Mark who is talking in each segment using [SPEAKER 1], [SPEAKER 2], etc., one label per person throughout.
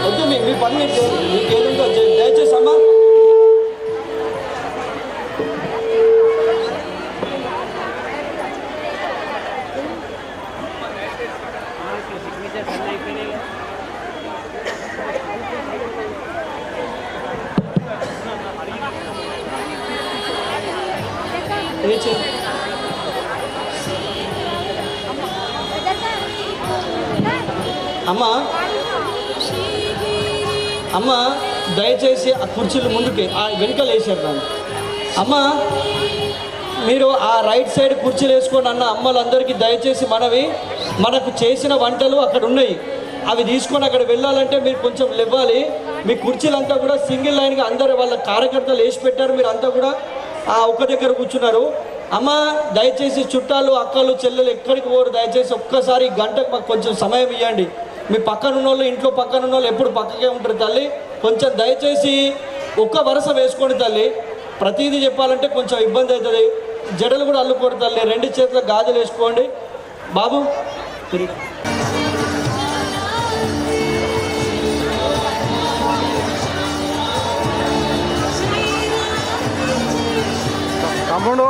[SPEAKER 1] వద్దు మీ పని మీకేంటో దయచేసి అమ్మా అమ్మ దయచేసి ఆ కుర్చీలు ముందుకి ఆ వెనుకలు వేసేద్దాం. అమ్మ మీరు ఆ రైట్ సైడ్ కుర్చీలు వేసుకోండి అన్న. అమ్మలందరికీ దయచేసి మనవి, మనకు చేసిన వంటలు అక్కడ ఉన్నాయి, అవి తీసుకొని అక్కడ వెళ్ళాలంటే మీరు కొంచెం లేవాలి. మీ కుర్చీలంతా కూడా సింగిల్ లైన్గా అందరు వాళ్ళ కార్యకర్తలు వేసి పెట్టారు, మీరు అంతా కూడా ఆ ఒక్క దగ్గర కూర్చున్నారు. అమ్మ దయచేసి చుట్టాలు అక్కలు చెల్లెలు ఎక్కడికి పోరు, దయచేసి ఒక్కసారి గంటకు మాకు కొంచెం సమయం ఇవ్వండి. మీ పక్కనున్న వాళ్ళు ఇంట్లో పక్కనున్న వాళ్ళు ఎప్పుడు పక్కకే ఉంటారు తల్లి, కొంచెం దయచేసి ఒక్క వరుస వేసుకోండి తల్లి. ప్రతిదీ చెప్పాలంటే కొంచెం ఇబ్బంది అవుతుంది. జడలు కూడా అల్లుకోండి తల్లి, 2 చేతుల గాజులు వేసుకోండి. బాబు
[SPEAKER 2] తమ్ముడు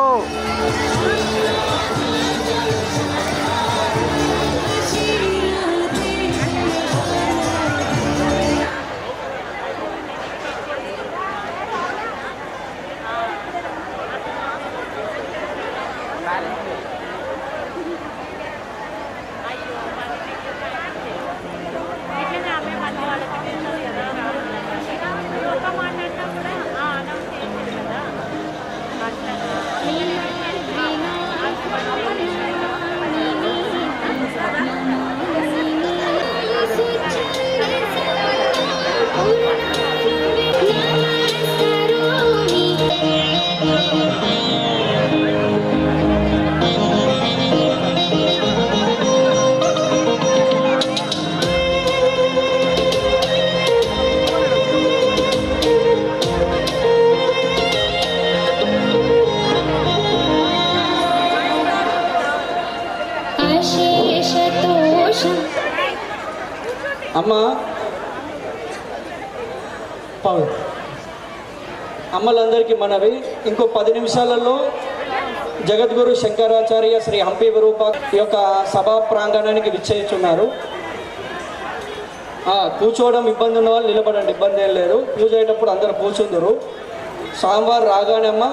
[SPEAKER 1] అమ్మ అమ్మలందరికీ మనవి, ఇంకో 10 నిమిషాలలో జగద్గురు శంకరాచార్య శ్రీ హంపి విరూపాక్ష ఈ యొక్క సభా ప్రాంగణానికి విచ్చేస్తున్నారు. కూర్చోవడం ఇబ్బంది ఉన్న వాళ్ళు నిలబడండి, ఇబ్బంది ఏం లేదు. పూజ అయ్యేటప్పుడు అందరూ కూర్చుందరు. స్వామివారు రాగానే అమ్మ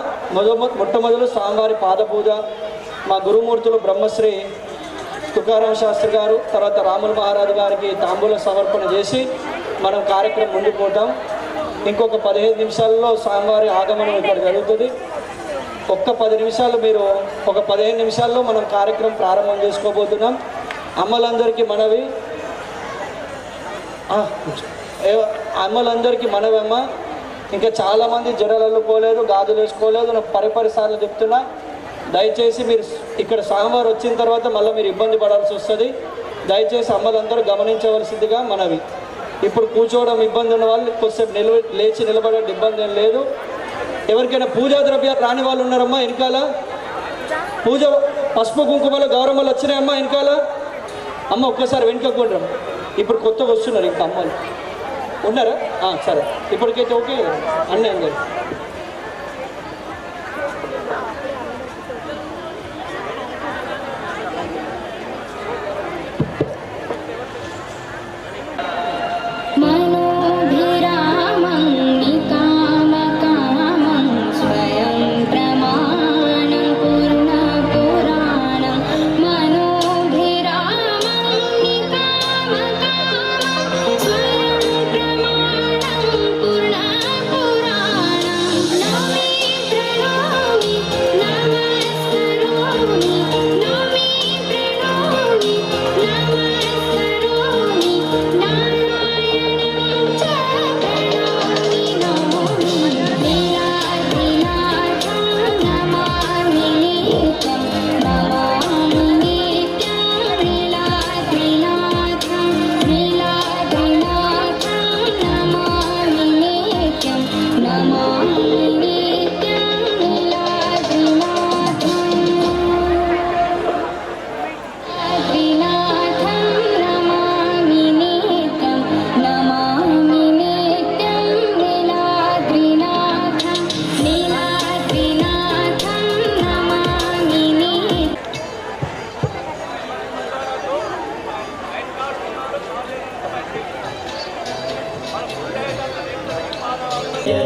[SPEAKER 1] మొట్టమొదలు స్వామివారి పాద పూజ, మా గురుమూర్తులు బ్రహ్మశ్రీ తుకారాం శాస్త్రి గారు, తర్వాత రాముల మహారాజు గారికి తాంబూల సమర్పణ చేసి మనం కార్యక్రమం ముందుకు పోతాం. ఇంకొక 15 నిమిషాల్లో స్వామివారి ఆగమనం ఇక్కడ జరుగుతుంది. ఒక్క 10 నిమిషాలు మీరు, ఒక 15 నిమిషాల్లో మనం కార్యక్రమం ప్రారంభం చేసుకోబోతున్నాం. అమ్మలందరికీ మనవి, అమ్మలందరికీ మనవి అమ్మ. ఇంకా చాలామంది జడలు అల్లుకోలేదు, గాజులు వేసుకోలేదు, నాకు పరిసార్లు చెప్తున్నా. దయచేసి మీరు ఇక్కడ స్వామివారు వచ్చిన తర్వాత మళ్ళీ మీరు ఇబ్బంది పడాల్సి వస్తుంది. దయచేసి అమ్మలందరూ గమనించవలసిందిగా మనవి. ఇప్పుడు కూర్చోవడం ఇబ్బంది ఉన్న వాళ్ళు కొద్దిసేపు లేచి నిలబడే ఇబ్బంది ఏం లేదు. ఎవరికైనా పూజా ద్రవ్యాలు రాని వాళ్ళు ఉన్నారమ్మా వెనకాల? పూజ పసుపు కుంకుమలు గౌరమ్మలు వచ్చినాయమ్మా వెనకాల? అమ్మ ఒక్కసారి వెనుకకుండా. ఇప్పుడు కొత్తగా వస్తున్నారు ఇంకా అమ్మలు ఉన్నారా? సరే, ఇప్పటికైతే ఓకే అన్నయ్య గారు.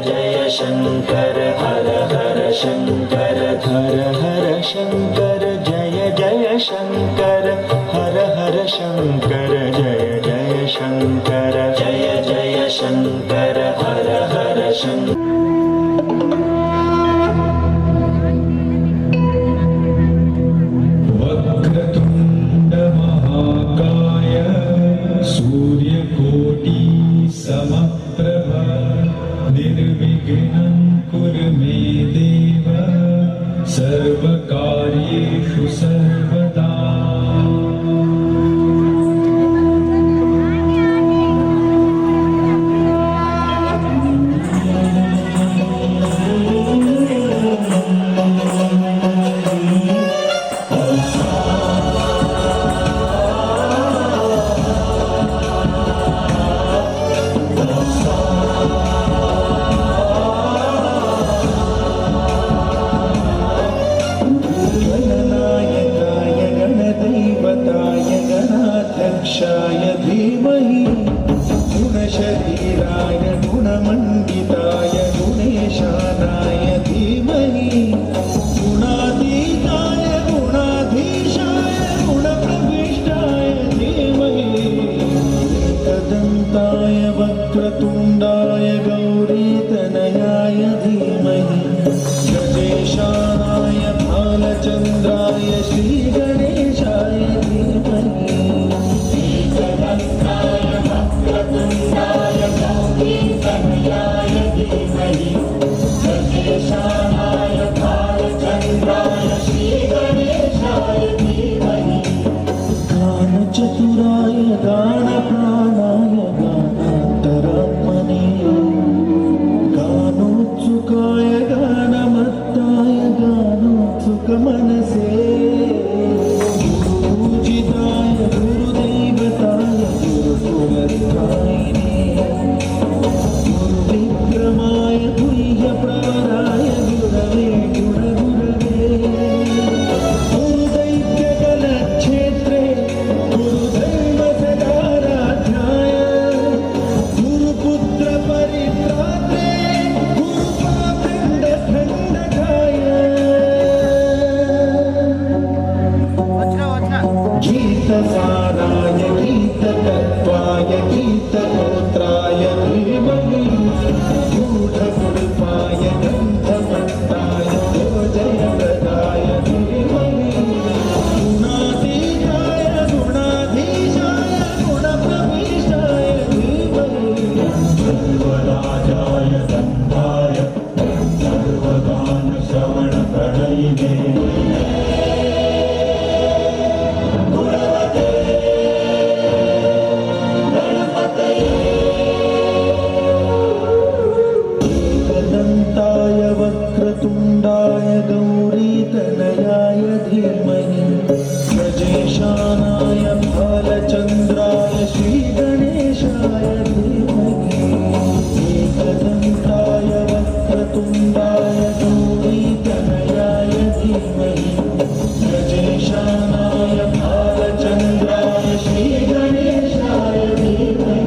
[SPEAKER 3] जय शंकर हर हर शंकर हर हर शंकर जय जय शंकर हर हर शंकर जय जय शङ्कर जय जय शङ्कर हर हर शङ्कर
[SPEAKER 2] वक्रतुण्ड महाकाय सूर्यकोटि समप्रभ निर्विघ्नं कुरु मे देव सर्वकार्येषु सर्वदा। गणाध्यक्षाय धीमहि गुणशरीराय गुणमण्डिताय गुणेशानाय धीमहि गुणातीताय गुणाधीशाय गुणप्रविष्टाय धीमहि एकदन्ताय वक्रतुण्डाय गौरीतनयाय धीमहि गजेशानाय भालचन्द्राय श्रीगणेशाय धीमहि एकदन्ताय वक्रतुण्डाय गौरीतनयाय धीमहि गजेशानाय भालचन्द्राय श्रीगणेशाय धीमहि गानचतुराय गानप्राणाय गानान्तरात्मने गानोत्सुकाय गानमत्ताय गानोत्सुकमनसे गुरुपूजिताय गुरुदैवताय गुरुकुलस्थायिने गुरुविक्रमाय गुह्यप्रवराय गुरवे गुणगुरवे गुरुदैत्यकलक्षेत्रे गुरुधर्मसदाराध्याय गुरुपुत्रपरित्रात्रे गुरुपाखण्डखण्डकाय गीतसाराय गीततत्त्वाय गीतगोत्राय धीमहि गूढगुल्पाय गन्धमत्ताय जयप्रदाय धीमहि गुणातीताय गुणाधीशाय गुणप्रविष्टाय धीमहि सर्वराजाय दन्ताय सर्वगानश्रवणप्रणयिने एकदन्ताय वक्रतुण्डाय गौरीतनयाय धीमहि गजेशानाय भालचन्द्राय श्रीगणेशाय धीमहि एकदन्ताय वक्रतुण्डाय गौरीतनयाय धीमहि गजेशानाय भालचन्द्राय श्रीगणेशाय धीमहि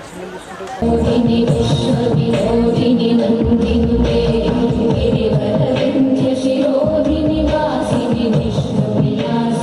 [SPEAKER 4] विनोदिनी विश्वविनोदिनी नन्दिनी गिरिवरविन्ध्य शिरोधिनि वासिनि विष्णुविलासिनि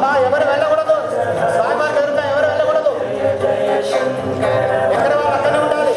[SPEAKER 5] అమ్మా ఎవరు వెళ్ళకూడదు, స్వామివారికి ఎదురుగా ఎవరు వెళ్ళకూడదు, ఎక్కడ వాళ్ళు అక్కడే ఉండాలి.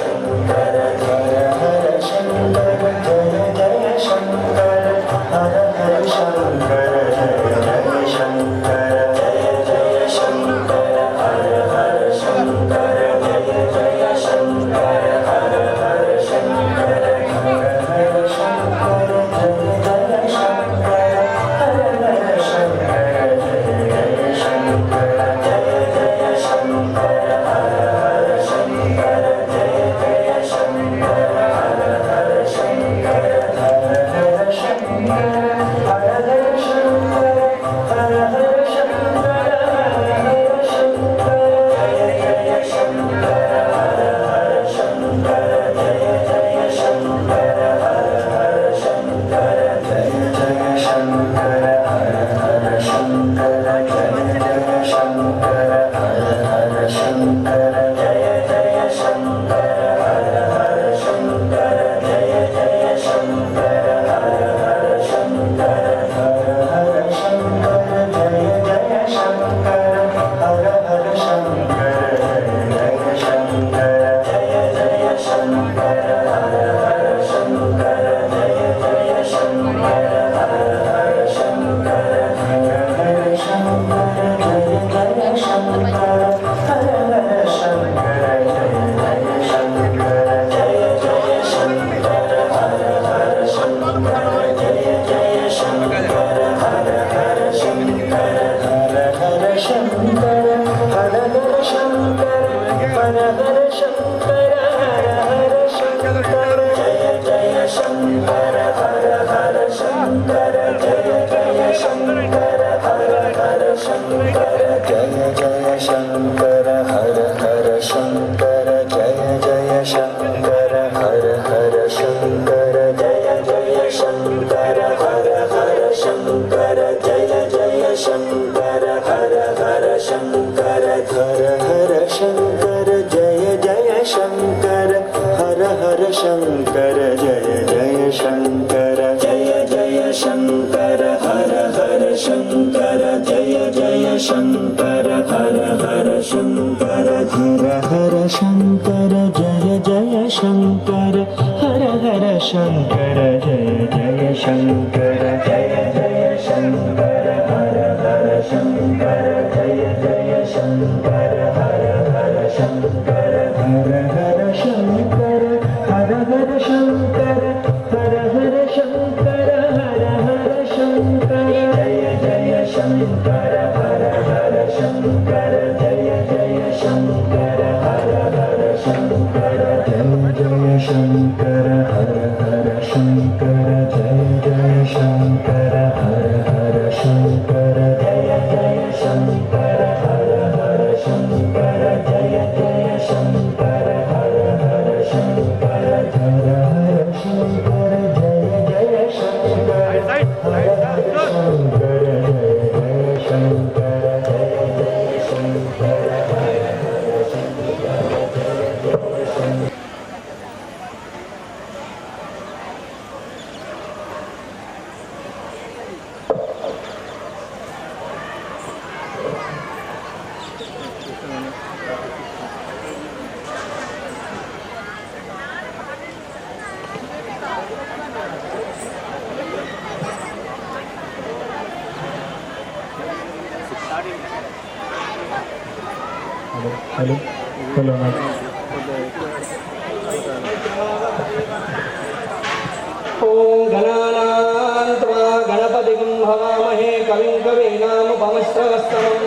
[SPEAKER 1] ఓం గణానాన్త్వా గణపతిం హవామహే కవిం కవీనాముపమశ్రవస్తమం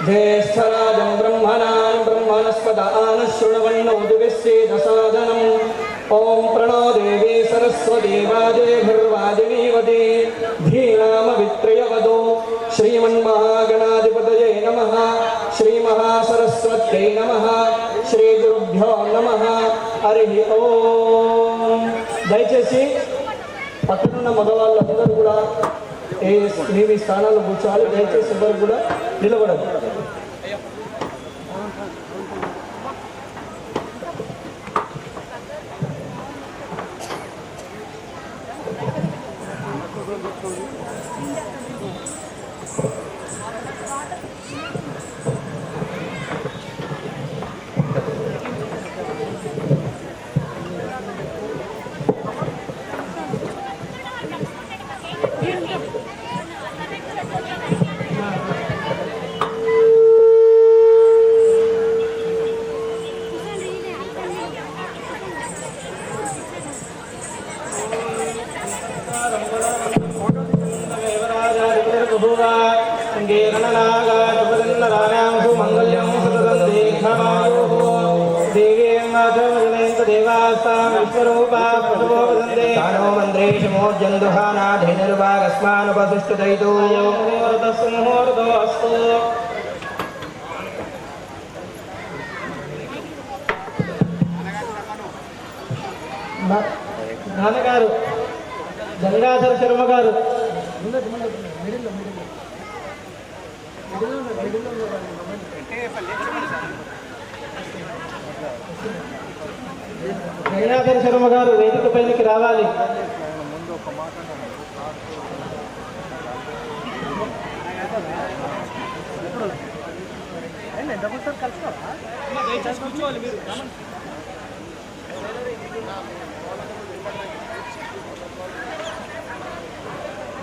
[SPEAKER 1] జ్యేష్ఠరాజం బ్రహ్మణాన్ బ్రహ్మణస్పద ఆనశృణవన్నో దివ్యస్యేదసాదనం ఓం ప్రణో దేవీ సరస్వతీ వాజేభిర్వాజినీవతి ధీనామవిత్రయవదో శ్రీమన్మహాగణాధిపతయే నమః శ్రీమహాసరస్వత్యై నమః శ్రీ గురుభ్యో నమః హరి ఓం. దయచేసి పక్కనున్న మగవాళ్ళందరూ కూడా మీ స్థానాల్లో కూర్చోవాలి. దయచేసి ఎవరు కూడా నిలబడదు.
[SPEAKER 6] गणनागाशुभदन्नराणां सुमङ्गल्यं सततं दीर्घमायुः देवीं माधवजनयन्तदेवास्तां विश्वरूपा प्रसवो वदन्ते तानो मन्त्रेषु मोर्जन्दुहानाधैर्वागस्मानुपसुष्टुदयितो मुहूर्तस्तु मुहूर्तो अस्तु నాన్నగారు గంగాధర శర్మ గారు గంగాధర శర్మ గారు వేదిక పైకి రావాలి.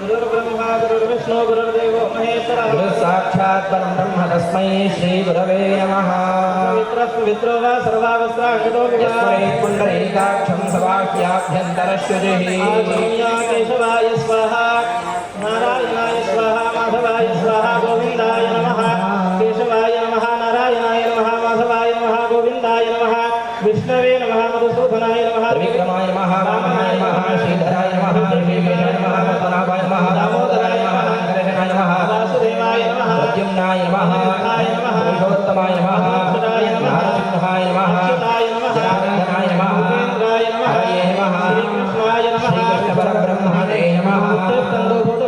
[SPEAKER 6] गुरुर्ब्रह्मा गुरुर्विष्णु गुरुर्देवो महेश्वरः गुरुः साक्षात् परं ब्रह्म तस्मै श्री गुरवे नमः. पवित्रो वा सर्वावस्थाङ्गतो विस्मरेत् पुण्डरीकाक्षं सवाह्याभ्यन्तरश्रुतिः. केशवाय स्वाहा नारायणाय स्वाहा माधवाय स्वाहा गोविन्दाय नमः. केशवाय नमः नारायणाय नमः माधवाय नमः गोविन्दाय नमः विष्णवे नमः मधुसूदनाय नमः त्रिविक्रमाय नमः वामनाय नमः श्रीधराय नमः ऋषिकेशाय नमः पद्मनाभाय नमः दामोदराय नमः कृष्णाय नमः वासुदेवाय नमः प्रद्युम्नाय नमः पुरुषोत्तमाय नमः नरसिंहाय नमः जनार्दनाय नमः उपेन्द्राय नमः हरये नमः श्रीकृष्णाय नमः श्रीकृष्णपरब्रह्मणे नमः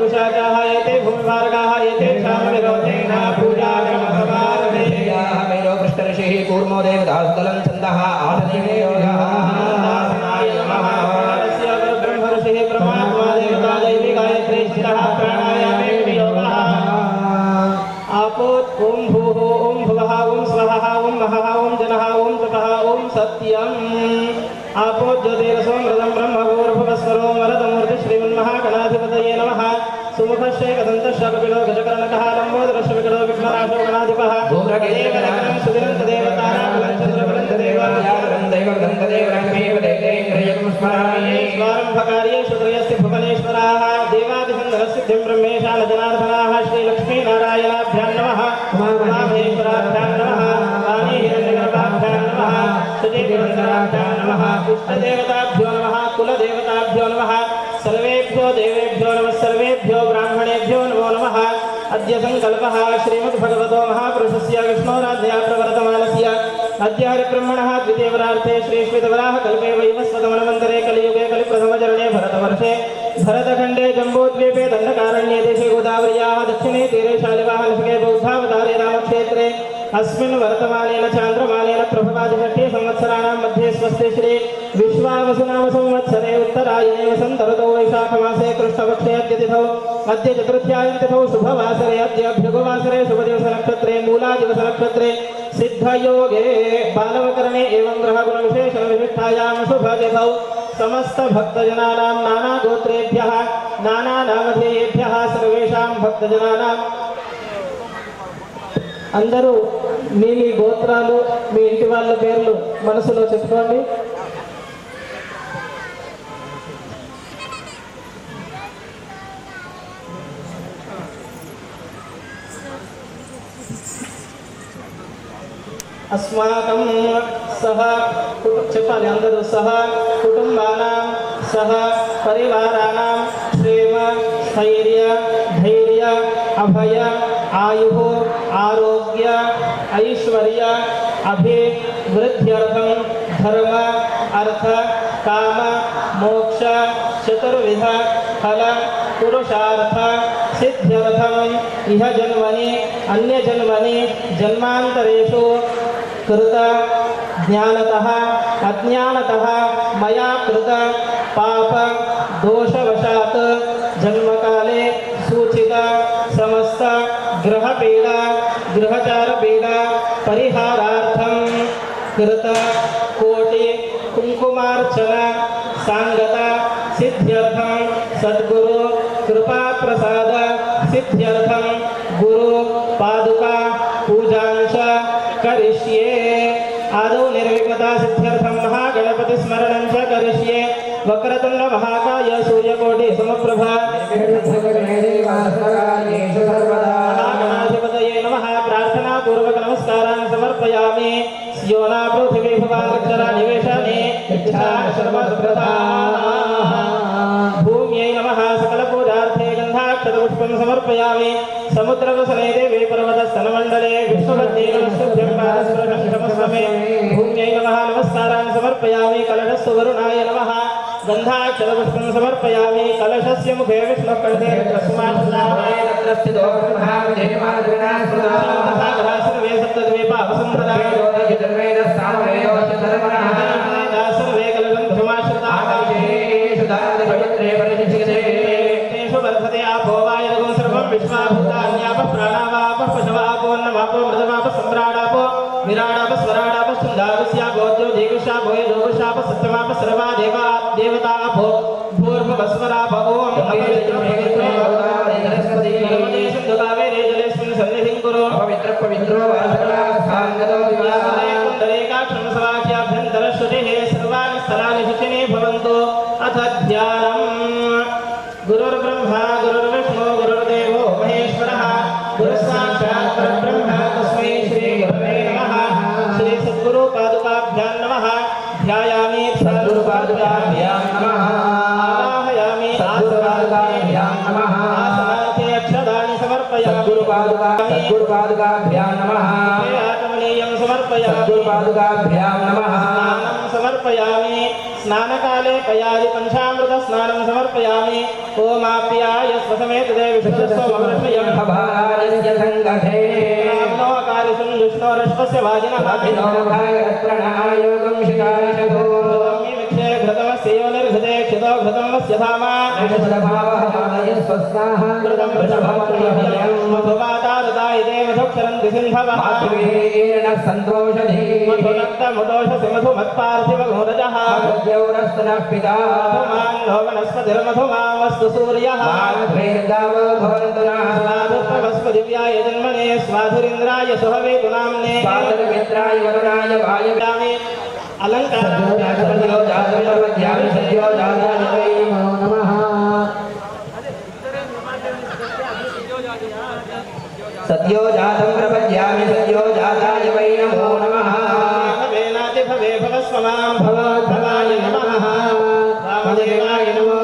[SPEAKER 6] विशाखाः एते भूमिभारकाः एते क्षामविरोधेन पूजाक्रमसमारभे मेरो पृष्ठऋषिः कूर्मो देवदासदलं छन्दः आसनेयोगः नारायणाय नमः. ब्रह्मऋषिः परमात्मा देवता दैवी गायत्री स्थिरः प्राणायामे वियोगः. आपोत् ॐ भूः ॐ भुवः ॐ स्वः ॐ महः ॐ जनः ॐ तपः ॐ सत्यम्. आपोत् ज्योतिरसो मृदं ब्रह्मभूर्भुवस्वरो मरदमूर्ति श्रीमन्महागणाधिपतये नमः. सुमुखश्चैकदन्तश्च कपिलो गजकर्णकः लम्बोदरश्च विकटो विघ्ननाशो गणाधिपः देवरत्नं स्वारम्भकार्ये शुद्रयस्य भुवनेश्वराः देवादिसन्दरसिद्धिं ब्रह्मेशान जनार्दनाः श्रीलक्ष्मीनारायणाभ्यां नमः उमामहेश्वराभ्यां नमः वाणीहिरण्यगर्भाभ्यां नमः सुचेतवन्दराभ्यां नमः इष्टदेवताभ्यो नमः कुलदेवताभ्यो नमः सर्वेभ्यो देवेभ्यो नमः सर्वेभ्यो ब्राह्मणेभ्यो नमो नमः. अद्य संकल्पः श्रीमद्भगवतो महापुरुषस्य विष्णोराध्या प्रवर्तमानस्य अद्य हरिब्रह्मणः द्वितीयवरार्थे श्रीश्वेतवराह कल्पे वैवस्वतमन्वन्तरे कलियुगे कलिप्रथमचरणे भरतवर्षे भरतखण्डे जम्बूद्वीपे दण्डकारण्ये देशे गोदावर्याः दक्षिणे तीरे शालिवाहनसिके बौद्धावतारे रामक्षेत्रे अस्मिन् वर्तमानेन चान्द्रमानेन प्रभवादिषष्ठी संवत्सराणां मध्ये स्वस्ति श्री विश्वावसुनाम संवत्सरे उत्तरायणे वसन्तऋतौ वैशाखमासे कृष्णपक्षे अद्य तिथौ अद्य चतुर्थ्यायं तिथौ शुभवासरे अद्य भृगुवासरे शुभदिवसनक्षत्रे मूलादिवसनक्षत्रे सिद्धयोगे बालवकरणे एवं ग्रहगुणविशेषणविशिष्टायां शुभतिथौ समस्त भक्तजनानां नानागोत्रेभ्यः नानानामधेयेभ्यः सर्वेषां भक्तजनानां అందరూ మీ గోత్రాలు మీ ఇంటి వాళ్ళ పేర్లు మనసులో చెప్పుకోండి. अस्माकं सह చెప్పాలి అందరూ సహ కుటుంబానాం సహ పరివారానాం క్షేమ స్థైర్య ధైర్య అభయ आयुः आरोग्य ऐश्वर्य अभिवृद्ध्यर्थं धर्म अर्थ काम मोक्ष चतुर्विध फल पुरुषार्थ सिद्ध्यर्थं इह जन्मनि अन्य जन्मनि जन्मान्तरेषु कृत ज्ञानतः अज्ञानतः मया कृत पाप दोषवशात् जन्मकाले सूचित समस्त ग्रहपीडा ग्रहचारपीडा परिहारार्थं कृत कोटि कुंकुमार्चन सांगत सिद्ध्यर्थं सद्गुरु कृपा प्रसाद सिद्ध्यर्थं गुरु पादुका पूजांश करिष्ये. आदौ निर्विघ्नता सिद्ध्यर्थं महागणपति स्मरणं च करिष्ये. వక్రతుండ మహాకాయ సూర్యకోటి సమప్రభ మహాగణాధిపతయే నమః ప్రార్థనా పూర్వక నమస్కారాన్ని సమర్పయామి యోనా పృథివీ భవాక్షర నివేశాని భూమ్యై నమః సకల పూజార్థే గంధాక్షర పుష్పం సమర్పయామి సముద్రవసనే దేవే పర్వతస్తనమండలే విష్ణుపత్నే నమస్తుభ్యం పాదస్పర్శం క్షమస్వమే భూమ్యై నమః నమస్కారాన్ని సమర్పయామి కలశస్సు వరుణాయ నమః గంధాక్షర పుష్పం సమర్పయామి కలశస్య ముఖే విష్ణు కంఠే తస్మాత్నాయ తత్రస్థితో బ్రహ్మాగ్రహాయ సర్వే సప్తద్వీపా వసుంధరాయ సర్వే కలశం ధృమాశ్రితాయేషు వర్ధతే ఆపో వాయుగం సర్వం విశ్వాభూతాన్యాప ప్రాణావాప పశవాపో అన్నవాపో మృతవాప సమ్రాడాపో విరాడాప స్వరాడాప శుందాపస్యాపో జ్యోతిషాపో యోగశాప సత్యమాప సర్వా దేవా దేవతాపో భూర్భువస్వరాప ఓం పవిత్రం దుగావేరే జలేస్మిన్ సన్నిధిం కురు పవిత్రో వాసనాస్థాంగతో కుండలేకాక్షం సవాక్యాభ్యంతరశ్రుతిః సర్వాణి స్థలాని శుచినే భవంతు అథ ధ్యానం గురుర్బ్రహ్మా గురుర్విష్ణు గురుర్దేవో మహేశ్వరః గురుస్సాక్షాత్ పరబ్రహ్మ తస్మై శ్రీ గురవే నమః శ్రీ సద్గురు పాదుకాభ్యాం నమః ధ్యాయామి సద్గురు పాదుకాభ్యాం నమః ఆవాహయామి సద్గురుపాదుకాభ్యాం నమః ఆసనాతే అక్షదాని సమర్పయామి సద్గురుపాదుకాభ్యాం నమః ఆచమనీయం సమర్పయామి సద్గురుపాదుకాభ్యాం నమః స్నానం సమర్పయామి స్నానకాలే పయాది పంచామృత స్నానం సమర్పయామి ఓమాప్యాయ స్వసమేత దేవి విష్ణుస్వమృష్మయం భవారస్య సంగతే నామోకారి సుందుష్ణోరశ్వస్య వాజినః ప్రణాయోగం శికారిషతో విక్షే ఘృతమస్య యోనిర్ఘృతే క్షితో ఘృతమస్య ధామా నిషదభావహాయ స్వస్నాః ఘృతం వృషభమృయం మధుపాతారుదాయ దేవధుక్షరంతి సింధవః మాధుర్యేణ సంతోషధీ మధునక్తముదోషసి మధుమత్పార్థివ గోరజః మధ్యౌరస్తనః పితా మధుమాన్నో వనస్పతిర్మధుమావస్తు సూర్యః మాధ్వేర్గావో భవంతు నః స్వాధుత్వమస్మ దివ్యాయ జన్మనే స్వాధురింద్రాయ సుహవేతు నామ్నే స్వాధుర్మిత్రాయ వరుణాయ వాయవ్యామి
[SPEAKER 7] సద్యో జాతం ప్రపద్యామి సద్యో జాతాయ వై నమో నమః
[SPEAKER 6] భవేనాతి భవే భవస్వమాం భవద్భవాయ నమః వామదేవాయ నమో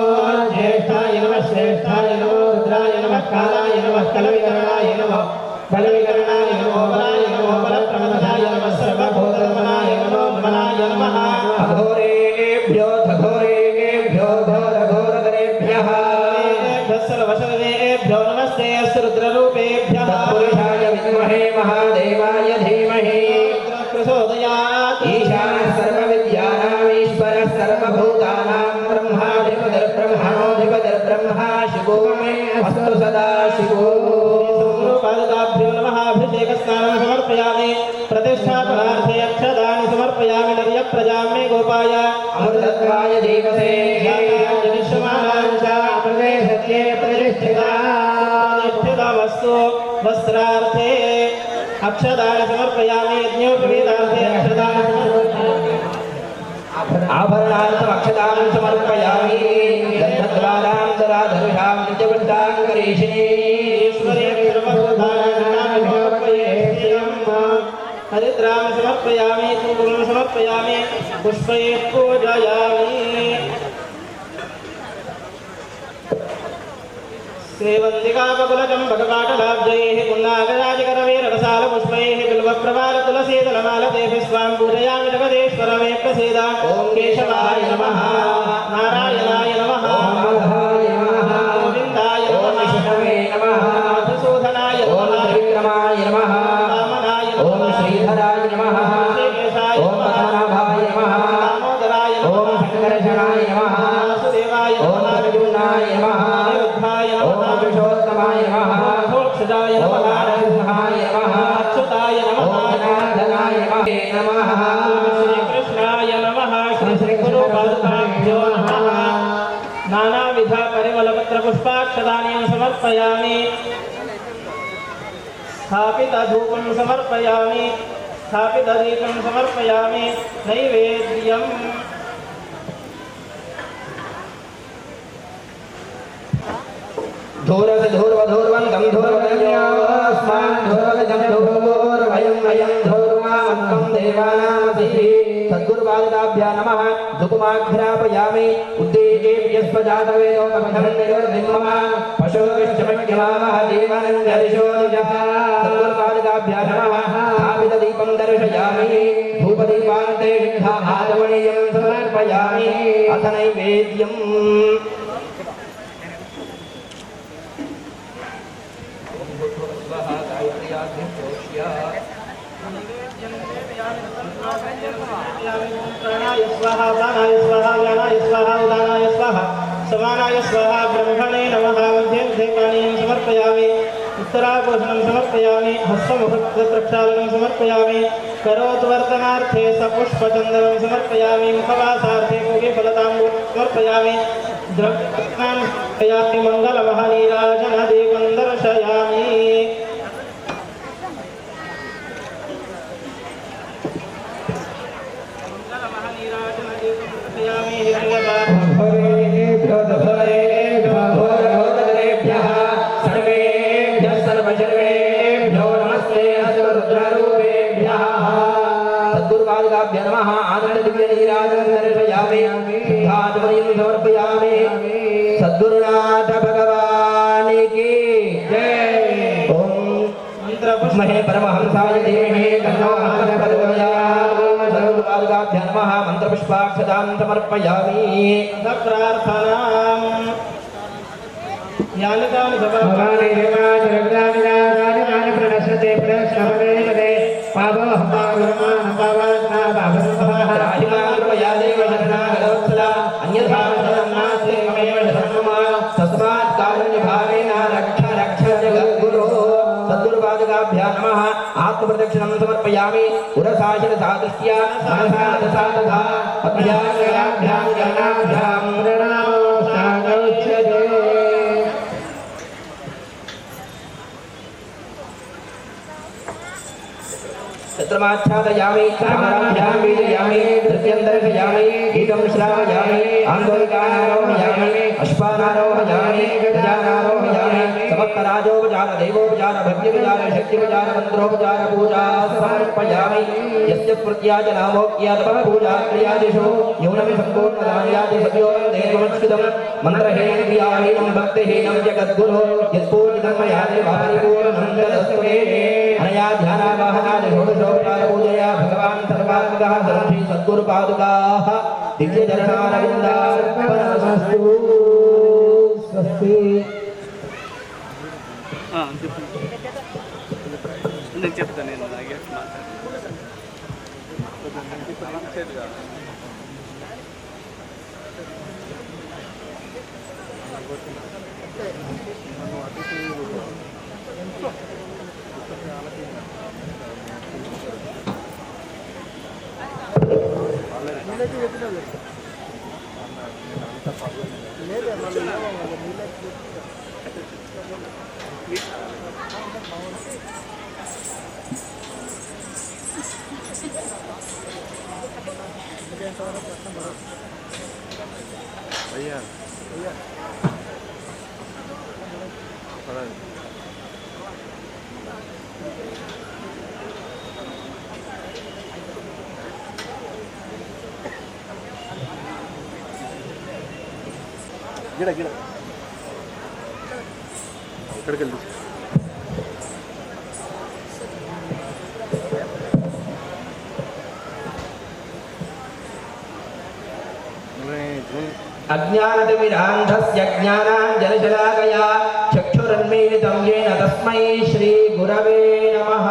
[SPEAKER 6] జ్యేష్ఠాయ నమః శ్రేష్ఠాయ నమో రుద్రాయ నమః కాలాయ నమః కలవికరణాయ నమః బలవికరణాయ నమో బలాయ నమో బలప్రమదాయ నమః సర్వభూతరమణాయ నమో మనాయ నమః
[SPEAKER 7] అఘోరేభ్యో ఘోరేభ్యో ఘోరఘోరధరేభ్యః
[SPEAKER 6] సర్వశరణేభ్యో నమస్తే రుద్రరూపేభ్యః
[SPEAKER 7] పురుషాయ విద్మహే మహాదేవాయ ధీమహి
[SPEAKER 6] ప్రచోదయాత్
[SPEAKER 7] ఈశానः సర్వవిద్యానామీశ్వరः సర్వభూతానాం బ్రహ్మాధిపతిర్బ్రహ్మణోధిపతిర్బ్రహ్మ శివో మే అస్తు సదా శివో
[SPEAKER 6] పాదకాభ్యో నమః అభిషేక స్నానం సమర్పయామి ప్రతిష్టాపనార్థే అక్షదాని సమర్పయామి నర్య ప్రజాం మే గోపాయ
[SPEAKER 7] అమృతత్వాయ దీపసే
[SPEAKER 6] జనిష్యమానాంచ ప్రదేశత్యే ప్రతిష్ఠితామస్తు వస్త్రార్థే అక్షదాని సమర్పయామి యజ్ఞోపవీతార్థే అక్షదాని సమర్పయామి
[SPEAKER 7] ఆభరణార్థం అక్షతాం సమర్పయామి గంధద్వారాం దరాధరుషాం నిత్యవృత్తాం కరీషిణీ
[SPEAKER 6] హరిద్రాం సమర్పయామి కుంకుమం సమర్పయామి పుష్పై పూజయామి శ్రీవందికాపకులజం భగవాటలాబ్జైః పున్నాగరాజకరవీరరసాల పుష్పైః బిల్వప్రవాల తులసీదళమాలతేభిः స్వాం పూజయామి జగదేశ్వరమే ప్రసీద ఓం కేశవాయ నమః నారాయణాయ నమః
[SPEAKER 7] మాధవాయ నమః
[SPEAKER 6] గోవిందాయ
[SPEAKER 7] ఓం
[SPEAKER 6] నమః
[SPEAKER 7] విష్ణవే నమః
[SPEAKER 6] మధుసూదనాయ
[SPEAKER 7] ఓం
[SPEAKER 6] నమః
[SPEAKER 7] త్రివిక్రమాయ నమః
[SPEAKER 6] వామనాయ
[SPEAKER 7] ఓం
[SPEAKER 6] నమః
[SPEAKER 7] శ్రీధరాయ నమః
[SPEAKER 6] శ్రీకేశాయ
[SPEAKER 7] ఓం
[SPEAKER 6] నమః
[SPEAKER 7] పద్మనాభాయ నమః
[SPEAKER 6] దామోదరాయ
[SPEAKER 7] ఓం
[SPEAKER 6] నమః
[SPEAKER 7] సంకర్షణాయ నమః
[SPEAKER 6] వాసుదేవాయ
[SPEAKER 7] ఓం
[SPEAKER 6] నమః
[SPEAKER 7] అర్జునాయ నమః
[SPEAKER 6] అనిరుద్ధాయ
[SPEAKER 7] ఓం
[SPEAKER 6] నమః
[SPEAKER 7] పురుషోత్తమాయ నమః
[SPEAKER 6] మోక్షదాయ
[SPEAKER 7] ఓం
[SPEAKER 6] నమః
[SPEAKER 7] నరసింహాయ నమః
[SPEAKER 6] అచ్యుతాయ
[SPEAKER 7] ఓం
[SPEAKER 6] నమః
[SPEAKER 7] జనార్దనాయ నమః
[SPEAKER 6] శ్రీకృష్ణాయ నమః శ్రీ గురు పాదుకాభ్యో నమః నానావిధ పరిమళపత్ర పుష్పాక్షదాని సమర్పయామి స్థాపితధూపం సమర్పయామి స్థాపితదీపం సమర్పయామి నైవేద్యం
[SPEAKER 7] धूरसि धूर्वधूर्वन्तं धूर्वदन्योऽस्मान् धूर्वदं धूर्वयं वयं धूर्वामत्वं देवानामसि सद्गुरुपादाभ्यां नमः धूपमाघ्रापयामि उद्दीपेभ्यस्वजातवेदोपमिधं पशुविष्टमज्ञमामः देवानन्दरिशोनिजः सद्गुरुपादाभ्यां नमः स्थापितदीपं दर्शयामि धूपदीपान्ते आदमनीयं समर्पयामि अथ नैवेद्यम्
[SPEAKER 6] प्राणाय स्वाहा प्राणाय स्वाहा व्यानाय स्वाहा उदानाय स्वाहा समानाय स्वाहा ब्रह्मणे नमः मध्ये पानीयं समर्पयामि उत्तराभूषणं समर्पयामि हस्तमुखप्रक्षालनं समर्पयामि करोद्वर्तनार्थे सपुष्पचन्दनं समर्पयामि मुखवासार्थे पूगीफलताम्बूलं समर्पयामि द्रव्यान् समर्पयामि मङ्गलमहानीराजनदीपं दर्शयामि
[SPEAKER 7] नमः आनंद दिव्य नीराजन दर्शयामि धातुमयं समर्पयामि सद्गुरुनाथ भगवान की जय। ओम महे परमहंसाय धीमहि तन्नो प्रचोदयात्। सर्वपादुकाभ्यां नमः मंत्रपुष्पाक्षतां समर्पयामि।
[SPEAKER 6] प्रार्थनां ज्ञानदान
[SPEAKER 2] भवानी देवाय जगदानिदानानि प्रणश्यते प्रश्नवदेवते पावो हमारुमान पावना बाबुभः
[SPEAKER 7] राहिमा कृपया देव शरणागतवत्सला अन्यथा शरणं नास्ति ममेव शरणं मम तस्मात् कारुण्यभावेन रक्ष रक्ष जगद्गुरो। सद्गुरुपादुकाभ्यां नमः आत्मप्रदक्षिणं समर्पयामि उरसाशिरसादृष्ट्या मनसा तथा तथा अभ्यां जनाभ्यां जनाभ्यां
[SPEAKER 2] प्रणमो सागौच्यते
[SPEAKER 7] छत्रमाच्छादयामि कामराभ्यां बीजयामि नृत्यं दर्शयामि गीतं श्रावयामि आन्दोलिकानारोहयामि अश्वानारोहयामि गजानारोहयामि समस्तराजोपचार देवोपचार भक्तिपचार शक्तिपचार मन्त्रोपचार पूजा समर्पयामि। यस्य स्मृत्या च नामोक्त्या तपः पूजा क्रियादिषु न्यूनं सम्पूर्णदायाति सत्यों देवमच्युतं मन्त्रहीनं क्रियाहीनं भक्तिहीनं जगद्गुरो यत्पूजितं मया देवापरिपूर्णं तदस्तु मे। अनया ध्यानावाहनादि षोडशोपचार पूजया भगवान् सर्वात्मकः सर्वश्री सद्गुरुपादुकाः दिव्यचरणारविन्दार्पणमस्तु। स्वस्ति।
[SPEAKER 2] నేను చెప్తాను నేను అలాగే గిడ గిడ ఇక్కడికి వెళ్ళి
[SPEAKER 7] अज्ञानतिमिरान्धस्य ज्ञानाञ्जनशलाकया चक्षुरुन्मीलितं येन तस्मै श्रीगुरवे नमः।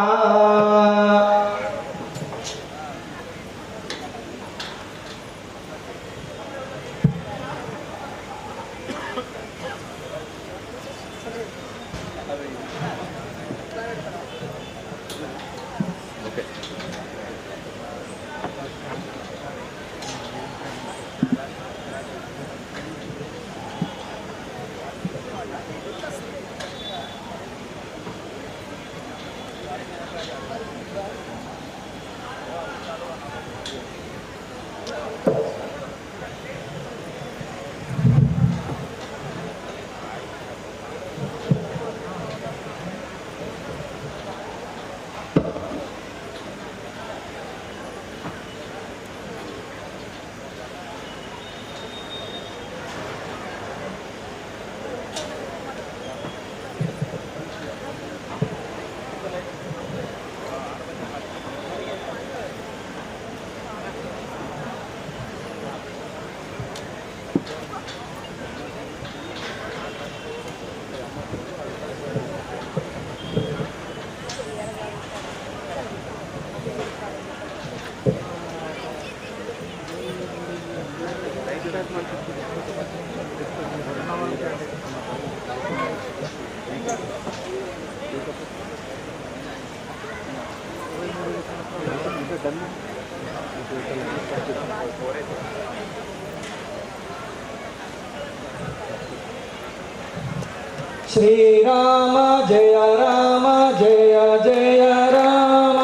[SPEAKER 1] శ్రీరామ జయ రామ జయ జయ రామ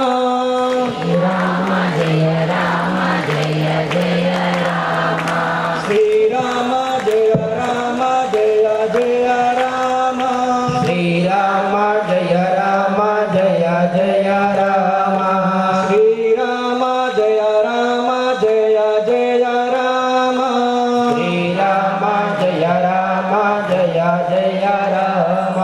[SPEAKER 4] రామ జయ రామ జయ జయ రామ
[SPEAKER 1] శ్రీరామ జయ రామ జయ జయ రామ
[SPEAKER 7] శ్రీరామ జయ రామ జయ జయ రామ
[SPEAKER 1] శ్రీరామ జయ రామ జయ జయ రామ
[SPEAKER 7] శ్రీరామ జయ రామ జయ జయ రామ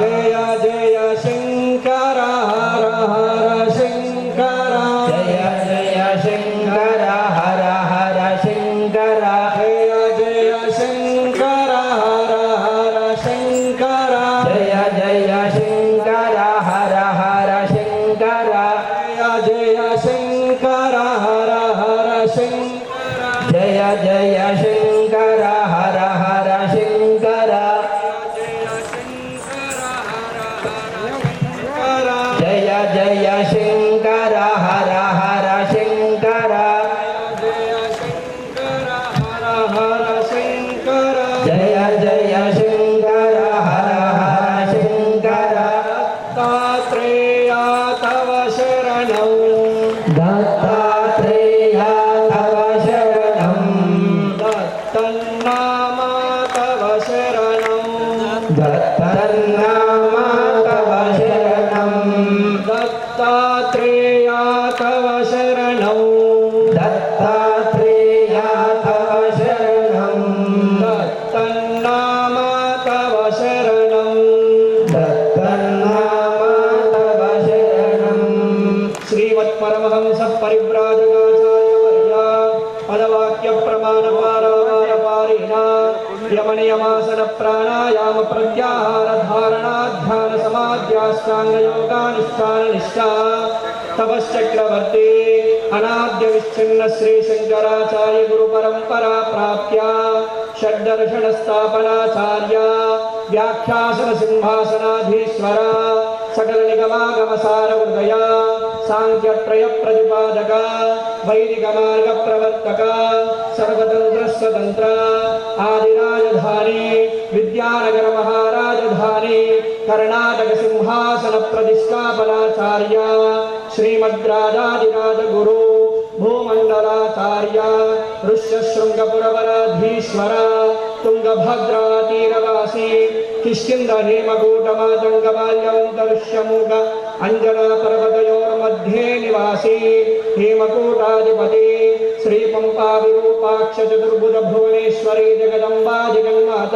[SPEAKER 1] జయ జయ శంకర హర హర శంకర
[SPEAKER 7] జయ జయ శంకర హర హర శంకర
[SPEAKER 1] జయ జయ శంకర హర హర శంకర
[SPEAKER 7] జయ జయ శంకర హర హర శంకర
[SPEAKER 1] జయ జయ శంకర హర హర శంకర
[SPEAKER 7] జయ జయ శంకర హర హర శంకర జయ జయ శంకర హర హర శంకర జయ జయ శంకర హర హర శంకర
[SPEAKER 1] దత్తాత్రేయ తవ శరణం
[SPEAKER 7] దత్తాత్రేయ తవ శరణం
[SPEAKER 1] దత్తన్నామ తవ శరణం
[SPEAKER 7] దత్తన్నామ తవ శరణం
[SPEAKER 1] దత్తాత్రేయ తవ శరణం
[SPEAKER 7] దత్తాత్రేయ తవ శరణం
[SPEAKER 1] దత్తన్నామ తవ శరణం
[SPEAKER 7] దత్తన్నామ తవ శరణం
[SPEAKER 1] శ్రీమత్ పరమహంస పరివ్రాజకాచార్యవర్య పదవాక్య ప్రమాణ పారావార పారిణ యమనియమాసన ప్రాణాయామ ప్రత్యాహార ధారణా ధ్యాన సమాధ్యాష్టాంగ యోగానుష్ఠాన నిష్ఠా తపశ్చక్రవర్తి అనాద్య విచ్ఛిన్న శ్రీ శంకరాచార్య గురు పరంపరా ప్రాప్య షడ్దర్శన స్థాపనాచార్య వ్యాఖ్యాసన సింహాసనాధీశ్వర సకల నిగమాగమ సార హృదయ సాంఖ్యత్రయ ప్రతిపాదక వైదిక మార్గ ప్రవర్తక సర్వతంత్ర స్వతంత్ర ఆదిరాజధాని విద్యానగర మహారాజధాని కర్ణాటక సింహాసన ప్రతిష్టాపనాచార్య శ్రీమద్రాజాదిరాజ గురు భూమండలాచార్య ఋష్యశృంగపురవరాధీశ్వర తుంగభద్రాతీరవాసి కిష్కింద హేమకూటమాతంగమాల్యవంతరుష్యమూక అంజనా పర్వతయోర్मध्ये నివాసి హేమకూటాధిపతి శ్రీ పంపా విరూపాక్ష చతుర్భుజ భువనేశ్వరీ జగదంబా జగన్మాత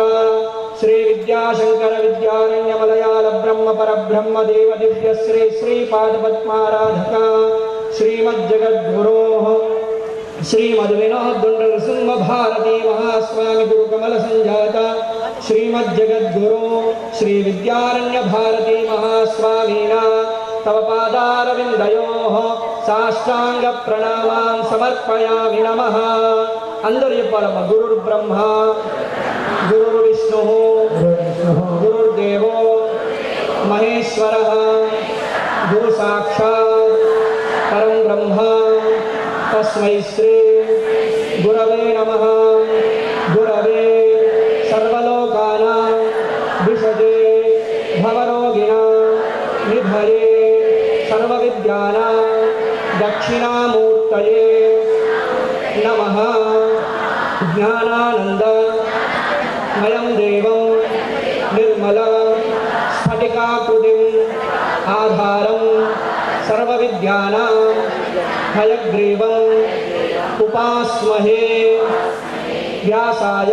[SPEAKER 1] శ్రీ విద్యాశంకర విద్యారణ్య మలయాళ బ్రహ్మ పరబ్రహ్మ దేవ దివ్య శ్రీ శ్రీపాదపద్మారాధక శ్రీమజ్జగద్గురో श्रीमद्विनोद नृसिंह भारती महास्वामी गुरुकमल संजात श्रीमज्जगद्गुरु श्री विद्यारण्य भारती महास्वामीना तव पादारविन्दयोः साष्टांग प्रणामान् समर्पयामि नमः अंदर परम गुरुर्ब्रह्म गुरुर्विष्णुः गुरुर्देवो महेश्वरः गुरु साक्षात् परं ब्रह्म तस्मै श्री गुरवे नमः गुरवे सर्वलोकानां विषजे भवरोगिणां निधये सर्वविद्यानां दक्षिणामूर्तये नमः ज्ञानानन्दमयं देवं निर्मलं स्फटिकाकृतिम् आधारं सर्वविद्यानां हयग्रीवम् उपास्महे व्यासाय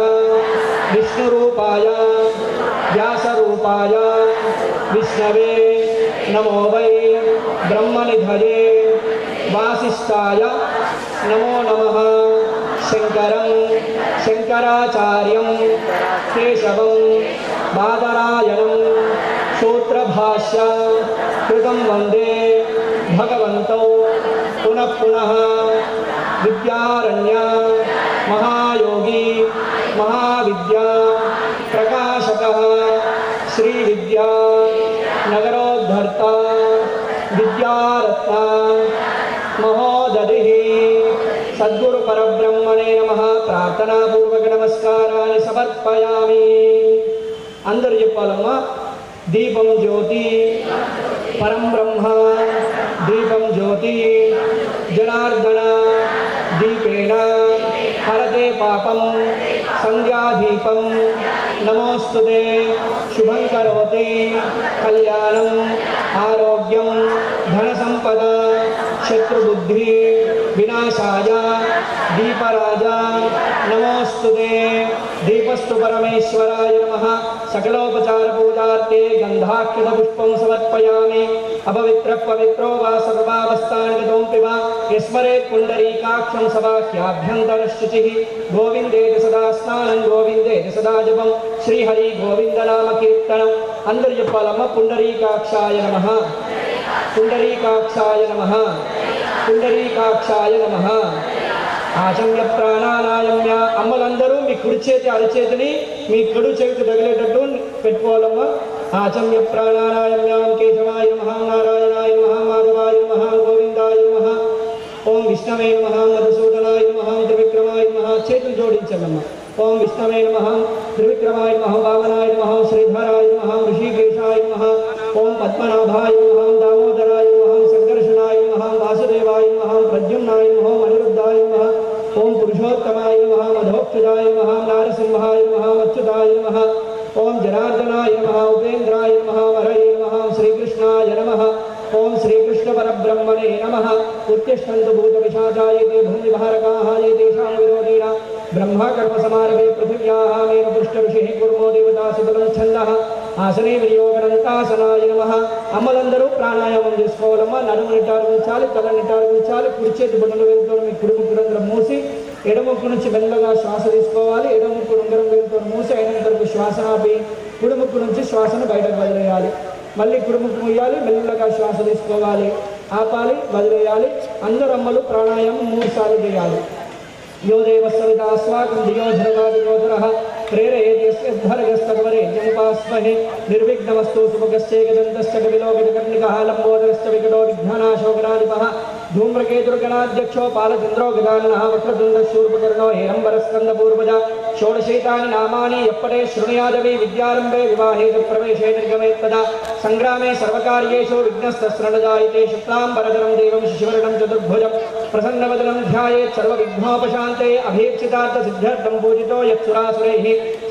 [SPEAKER 1] विष्णुरूपाय व्यासरूपाय विष्णवे नमो वै ब्रह्मनिधये वासिष्ठाय नमो नमः शंकरं शंकराचार्यं केशवं बादरायणं सूत्रभाष्य कृतं वन्दे भगवन्तौ पुनः पुनः विद्यारण्य महायोगी महाविद्या प्रकाशकः श्री विद्या नगरोद्धर्ता विद्यारत्न महो दधिः सद्गुरु परब्रह्मणे नमः प्रार्थनापूर्वक नमस्काराన్ని సమర్పయామి అందరూ చెప్పాలమ్మా దీపం జ్యోతి పరం బ్రహ్మ దీపం జ్యోతి జనార్దన దీపేన హరతే పాపం సంధ్యాదీపం నమోస్తుతే శుభం కరోతి కళ్యాణం ఆరోగ్యం ధన సంపద శత్రుబుద్ధి వినాశాయ దీపరాజ నమోస్తుతే దీపస్తు పరమేశ్వరాయ నమః सकलोपचार पूजार्थे गंधाक्षत पुष्पं समर्पयामि अपवित्र पवित्रो वा सर्वावस्थानगतोऽपि वा यस्मरेत् पुण्डरीकाक्षं सवाह्याभ्यन्तरशुचिः गोविन्देति सदा स्नानं गोविन्देति सदा जपं श्रीहरि गोविन्दनाम कीर्तनं అందరూ చెప్పాలమ్మ పుండరీకాక్షాయ నమః పుండరీకాక్షాయ నమః పుండరీకాక్షాయ నమః ఆచమ్య ప్రాణానాయమ్య అమ్మలందరూ మీ కుడి చేతి అరచేతిని మీ కుడి చేతికి తగిలేటట్టు పెట్టుకోవాలమ్మా ఆచమ్య ప్రాణానాయమ్యాం కేశవాయ నమః నారాయణాయ నమః మాధవాయ నమః గోవిందాయ నమః ఓం విష్ణవే నమః మధుసూదనాయ నమః త్రివిక్రమాయ నమః చేతులు జోడించండమ్మా ఓం విష్ణవే నమః త్రివిక్రమాయ నమః వామనాయ నమః శ్రీధరాయ నమః ఋషికేశాయ నమః ఓం పద్మనాభాయ నమః దామోదరాయ నమః సంకర్షణాయ నమః వాసుదేవాయ నమః ప్రద్యుమ్నాయ నమః అనిరుద్ధాయ నమః ఓం పురుషోత్తమాయ నమః మధోక్షజాయ నమః నారసింహాయ నమః అచ్యుతాయ నమః ఓం జనార్దనాయ నమః ఉపేంద్రాయ నమః వరయే నమః శ్రీకృష్ణాయ నమః ఓం శ్రీకృష్ణ పరబ్రహ్మణే నమః ఉత్తిష్టంతు భూతపిశాచాయ తే భూమిభారకాః ఏ తేషాం విరోధేన బ్రహ్మకర్మ సమారభే పృథివ్యాః మేన పృష్ఠఋషిః కుర్మో దేవతాసుబలం ఛందః ఆసనే వినియోగనంతాసనాయ నమః అమ్మలందరూ ప్రాణాయామం చేసుకోవాలమ్మా నడుము నిటారు ఉంచాలి తల నిటారు ఉంచాలి కుడి చేతి బొటన వేలుతో మీ కుడి ముక్కురంధ్రం మూసి ఎడముక్కు నుంచి మెల్లగా శ్వాస తీసుకోవాలి ఎడముక్కు ఉంగరం వేలుతో మూసి అయినంత వరకు శ్వాస ఆపి కుడి ముక్కు నుంచి శ్వాసను బయటకు వదిలేయాలి మళ్ళీ కుడుముకు ముయ్యాలి మెల్లగా శ్వాస తీసుకోవాలి ఆపాలి వదిలేయాలి అందరు అమ్మలు ప్రాణాయామం 3 సార్లు చేయాలి यो देव सविता अस्माकं धियो धर्मादिगोचरः प्रेरयेत्यस्य भर्गस्तवरे जमुपास्महे निर्विघ्नमस्तु सुभगश्चैकदन्तश्च कपिलोकितकर्णिकः लम्बोदरश्च विकटो विघ्नानाशोकराधिपः धूम्रकेतुर्गणाध्यक्षो पालचन्द्रो गदाननः वक्रतुण्डशूर्पकर्णो हेरम्बरस्कन्दपूर्वज षोडशैतानि नामानि यप्पटे शृणुयादपि विद्यारम्भे विवाहे च प्रवेशे निर्गमेत् तदा सङ्ग्रामे सर्वकार्येषु विघ्नस्तस्रणजायते शुक्लाम्बरधरं देवं शिशिवर्णं चतुर्भुजं प्रसन्नवदनं ध्यायेत् सर्वविघ्नोपशान्ते अभीप्सितार्थसिद्ध्यर्थं पूजितो यत्सुरासुरैः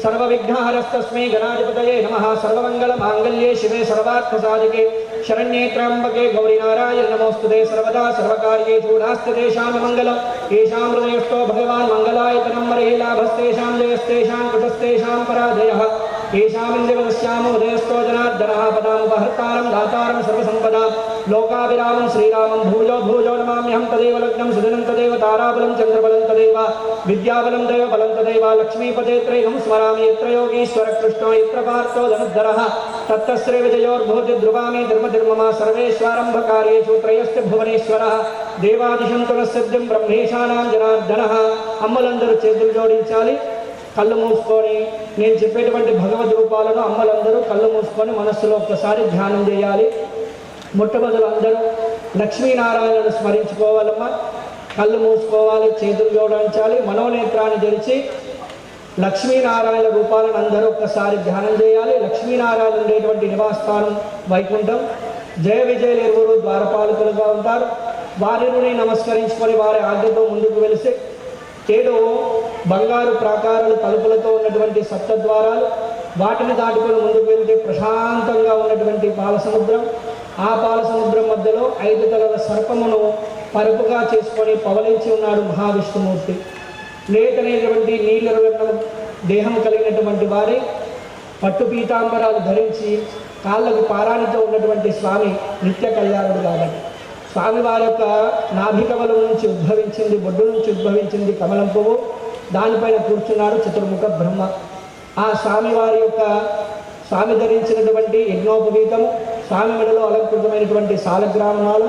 [SPEAKER 1] सर्वविघ्नहरस्तस्मै गणाधिपतये नमः सर्वमङ्गलमाङ्गल्ये शिवे सर्वार्थसाधिके शरण्ये त्र्यम्बके गौरी नारायण नमोस्तुते सर्वदा सर्वकार्येषु नास्ति तेषां मङ्गलं येषां हृदयस्थो भगवान् मङ्गलायतनं वरे लाभस्तेषां जयस्तेषां कुटस्तेषां पराजयः येषामिन्द्रिवदस्यामो हृदयस्थो जनार्दनः पदामुपहर्तारं दातारं सर्वसम्पदां लोकाभिरामं श्रीरामं भूयो भूयो नमाम्यहं तदेव लग्नं सुदिनं तदेव ताराबलं चन्द्रबलं तदेव विद्याबलं दैवबलं तदेव लक्ष्मीपते त्रयं स्मरामि यत्र योगीश्वर कृष्णो यत्र पार्थो धनुर्धरः तत्तश्री विजयोर्भूति ध्रुवामि धर्मधर्ममा सर्वेश्वरम्भकार्येषु त्रयस्य भुवनेश्वरः देवादिशन्तुनः ब्रह्मेशानां जनार्दनः అమ్మలందరూ చేతులు జోడించాలి కళ్ళు మూసుకొని నేను చెప్పేటువంటి భగవద్ రూపాలను అమ్మలందరూ కళ్ళు మూసుకొని మనస్సులో ఒక్కసారి ధ్యానం చేయాలి మొట్టమొదలు అందరూ లక్ష్మీనారాయణను స్మరించుకోవాలమ్మా కళ్ళు మూసుకోవాలి చేతులు జోడించాలి మనోనేత్రాన్ని తెరిచి లక్ష్మీనారాయణ రూపాలను అందరూ ఒక్కసారి ధ్యానం చేయాలి లక్ష్మీనారాయణ ఉండేటువంటి నివాసస్థానం వైకుంఠం జయ విజయులు ఇరువురు ద్వారపాలకులుగా ఉంటారు వారిని నమస్కరించుకొని వారి ఆజ్ఞతో ముందుకు వెలిసి 7 బంగారు ప్రాకారాలు తలుపులతో ఉన్నటువంటి సప్తద్వారాలు వాటిని దాటుకొని ముందుకు వెళ్తే ప్రశాంతంగా ఉన్నటువంటి పాలసముద్రం ఆ పాలసముద్రం మధ్యలో 5 తలల సర్పమును పరుపుగా చేసుకొని పవలించి ఉన్నాడు మహావిష్ణుమూర్తి లేతనేటువంటి నీలవర్ణ దేహం కలిగినటువంటి వారి పట్టు పీతాంబరాలు ధరించి కాళ్ళకు పారాణితో ఉన్నటువంటి స్వామి నిత్య కళ్యాణుడు కాబట్టి స్వామివారి యొక్క నాభికమలం నుంచి ఉద్భవించింది బొడ్డు నుంచి ఉద్భవించింది కమలం పువ్వు దానిపైన కూర్చున్నాడు చతుర్ముఖ బ్రహ్మ ఆ స్వామివారి యొక్క స్వామి ధరించినటువంటి యజ్ఞోపవీతము స్వామి మెడలో అలంకృతమైనటువంటి సాలగ్రామాలు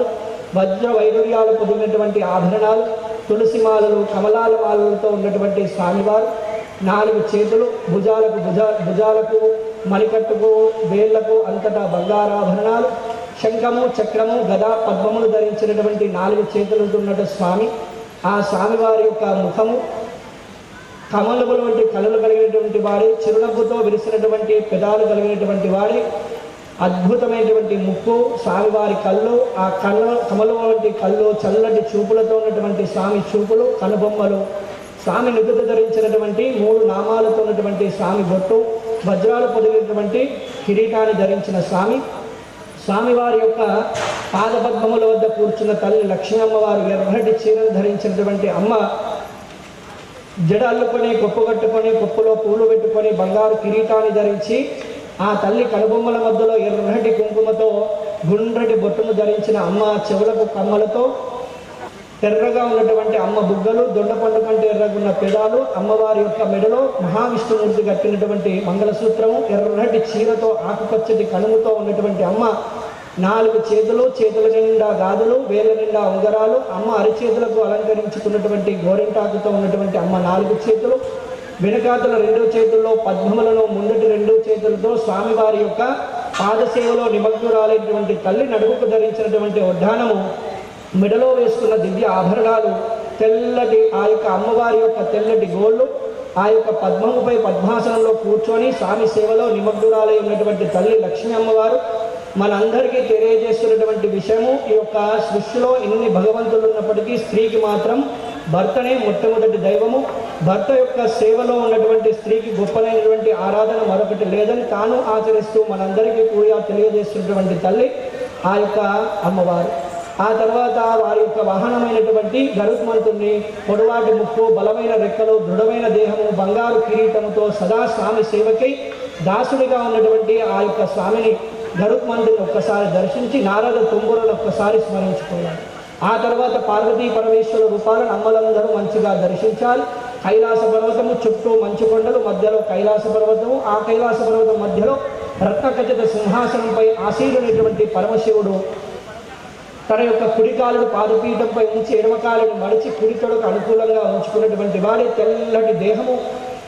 [SPEAKER 1] వజ్ర వైడూర్యాలు పొందినటువంటి ఆభరణాలు తులసి మాలలు కమలాల మాలలతో ఉన్నటువంటి స్వామివారు 4 చేతులు భుజాలకు మణికట్టుకు వేళ్లకు అంతటా బంగారాభరణాలు
[SPEAKER 6] శంఖము చక్రము గద పద్మములు ధరించినటువంటి 4 చేతులు ఉన్నటువంటి స్వామి. ఆ స్వామివారి యొక్క ముఖము కమలముల వంటి కళలు కలిగినటువంటి వాడే, చిరునవ్వుతో విరిసినటువంటి పెదాలు కలిగినటువంటి వాడే, అద్భుతమైనటువంటి ముక్కు స్వామివారి కళ్ళు, ఆ కమలం వంటి కళ్ళు, చల్లటి చూపులతో ఉన్నటువంటి స్వామి చూపులు, కనుబొమ్మలు, స్వామి నుదుట ధరించినటువంటి 3 నామాలతో ఉన్నటువంటి స్వామి బొట్టు, వజ్రాలు పొదిగినటువంటి కిరీటాన్ని ధరించిన స్వామి. స్వామివారి యొక్క పాదపద్మముల వద్ద కూర్చున్న తల్లి లక్ష్మీ అమ్మవారు ఎర్రటి చీరను ధరించినటువంటి అమ్మ, జడ అల్లుకొని కొప్పు కట్టుకొని కొప్పులో పూలు పెట్టుకొని బంగారు కిరీటాన్ని ధరించి ఆ తల్లి కనుబొమ్మల మధ్యలో ఎర్రటి కుంకుమతో గుండ్రటి బొట్టును ధరించిన అమ్మ, చెవులకు కమ్మలతో ఎర్రగా ఉన్నటువంటి అమ్మ బుగ్గలు, దొండపండు కంటే ఎర్రగున్న పెదాలు, అమ్మవారి యొక్క మెడలో మహావిష్ణుమూర్తి కట్టినటువంటి మంగళసూత్రము, ఎర్రటి చీరతో ఆకుపచ్చటి కనుముతో ఉన్నటువంటి అమ్మ, 4 చేతులు, చేతుల నిండా గాజులు, వేళ్ళ నిండా ఉంగరాలు, అమ్మ అరిచేతులకు అలంకరించుకున్నటువంటి గోరింటాకుతో ఉన్నటువంటి అమ్మ 4 చేతులు, వెనకాతల 2 చేతుల్లో పద్మములను, ముందటి 2 చేతులతో స్వామివారి యొక్క పాదసేవలో నిమగ్నురాలైనటువంటి తల్లి నడుముకు ధరించినటువంటి వడ్డానము, మెడలో వేసుకున్న దివ్య ఆభరణాలు, తెల్లటి ఆ యొక్క అమ్మవారి యొక్క తెల్లటి గోళ్ళు, ఆ యొక్క పద్మముపై పద్మాసనంలో కూర్చొని స్వామి సేవలో నిమగ్నురాలై ఉన్నటువంటి తల్లి లక్ష్మీ అమ్మవారు మనందరికీ తెలియజేస్తున్నటువంటి విషయము, ఈ యొక్క సృష్టిలో ఎన్ని భగవంతులు ఉన్నప్పటికీ స్త్రీకి మాత్రం భర్తనే మొట్టమొదటి దైవము. భర్త యొక్క సేవలో ఉన్నటువంటి స్త్రీకి గొప్పనైనటువంటి ఆరాధన మరొకటి లేదని తాను ఆచరిస్తూ మనందరికీ కూడా తెలియజేస్తున్నటువంటి తల్లి ఆ యొక్క అమ్మవారు. ఆ తర్వాత వారి యొక్క వాహనమైనటువంటి గరుత్మంతుణ్ణి, పొడవాటి ముక్కు, బలమైన రెక్కలు, దృఢమైన దేహము, బంగారు కిరీటముతో సదా స్వామి సేవకై దాసుడిగా ఉన్నటువంటి ఆ యొక్క స్వామిని గరుత్మంతుని ఒక్కసారి దర్శించి నారద తుంబురను ఒక్కసారి స్మరించుకున్నాడు. ఆ తర్వాత పార్వతీ పరమేశ్వర రూపాలను అమ్మలందరూ మంచిగా దర్శించాలి. కైలాస పర్వతము చుట్టూ మంచు కొండలు, మధ్యలో కైలాస పర్వతము, ఆ కైలాస పర్వతం మధ్యలో రత్నఖచిత సింహాసనంపై ఆసీనుడైనటువంటి పరమశివుడు తన యొక్క కుడికాలను పాదపీఠంపై ఉంచి ఎడమకాలను మడిచి కుడితొడకు అనుకూలంగా ఉంచుకున్నటువంటి వాడే, తెల్లటి దేహము,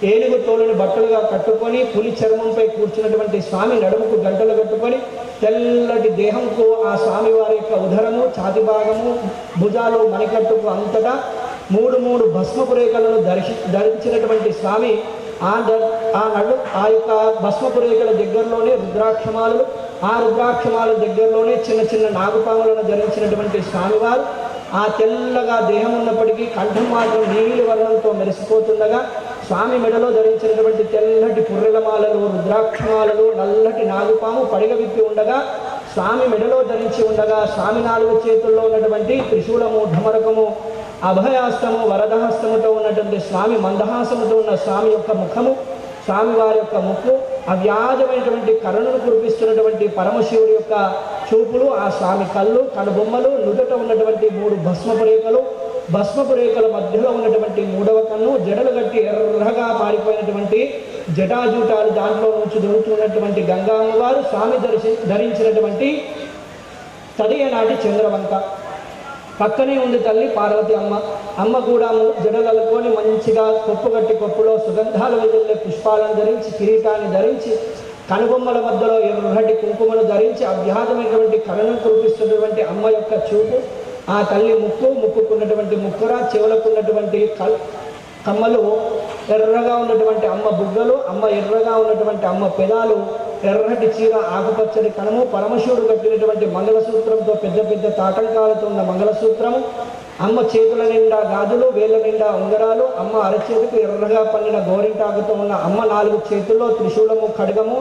[SPEAKER 6] ఏనుగు తోలుని బట్టలుగా కట్టుకొని పులి చర్మంపై కూర్చున్నటువంటి స్వామి నడుముకు గంటలు కట్టుకొని తెల్లటి దేహంకు ఆ స్వామి వారి యొక్క ఉదరము, ఛాతి భాగము, భుజాలు, మణికట్టుకు అంతటా 3 భస్మపు రేఖలను ధరించినటువంటి స్వామి. ఆ యొక్క భస్మపు రేఖల దగ్గరలోనే రుద్రాక్షమాలు, ఆ రుద్రాక్షమాల దగ్గరలోనే చిన్న చిన్న నాగుపాములను ధరించినటువంటి స్వామివారు ఆ తెల్లగా దేహం ఉన్నప్పటికీ కంఠం మాత్రం నీలి వర్ణంతో మెరిసిపోతుండగా స్వామి మెడలో ధరించినటువంటి తెల్లటి పుర్రెలమాలలు, రుద్రాక్షమాలలు, నల్లటి నాగుపాము పడిగ విప్పి ఉండగా స్వామి మెడలో ధరించి ఉండగా స్వామి 4 చేతుల్లో ఉన్నటువంటి త్రిశూలము, ఢమరకము, అభయహస్తము, వరదహస్తముతో ఉన్నటువంటి స్వామి, మందహాసముతో ఉన్న స్వామి యొక్క ముఖము, స్వామివారి యొక్క ముక్కు, అవ్యాజమైనటువంటి కరుణను కురిపిస్తున్నటువంటి పరమశివుడి యొక్క చూపులు, ఆ స్వామి కళ్ళు, కనుబొమ్మలు, నుదుట ఉన్నటువంటి 3 భస్మపు రేఖలు, భస్మపు రేఖల మధ్యలో ఉన్నటువంటి 3వ కన్ను, జడలు గట్టి ఎర్రగా మారిపోయినటువంటి జటాజూటాలు, దాంట్లో నుంచి దొరుకుతున్నటువంటి గంగామ్మవారు, స్వామి ధరించినటువంటి తదియనాటి చంద్రవంక. పక్కనే ఉంది తల్లి పార్వతి అమ్మ. అమ్మ కూడా జడగలుకొని మంచిగా కొప్పు కట్టి కొప్పులో సుగంధాలు వెదజల్లే పుష్పాలను ధరించి, కిరీటాన్ని ధరించి, కనుబొమ్మల మధ్యలో ఎర్రటి కుంకుమను ధరించి అవ్యాధమైనటువంటి కరుణను కురిపిస్తున్నటువంటి అమ్మ యొక్క చూపు, ఆ తల్లి ముక్కుకున్నటువంటి ముక్కుర, చెవులకున్నటువంటి కమ్మలు, ఎర్రగా ఉన్నటువంటి అమ్మ బుగ్గలు, అమ్మ ఎర్రగా ఉన్నటువంటి అమ్మ పెదాలు, ఎర్రటి చీర, ఆకుపచ్చడి కణము, పరమశివుడు కట్టినటువంటి మంగళసూత్రంతో పెద్ద పెద్ద తాటంకాలతో ఉన్న మంగళసూత్రము, అమ్మ చేతుల నిండా గాజులు, వేళ్ళ నిండా ఉంగరాలు, అమ్మ అరచేతుకు ఎర్రగా పండిన గోరింటాకుతో ఉన్న అమ్మ 4 చేతుల్లో త్రిశూలము, ఖడ్గము,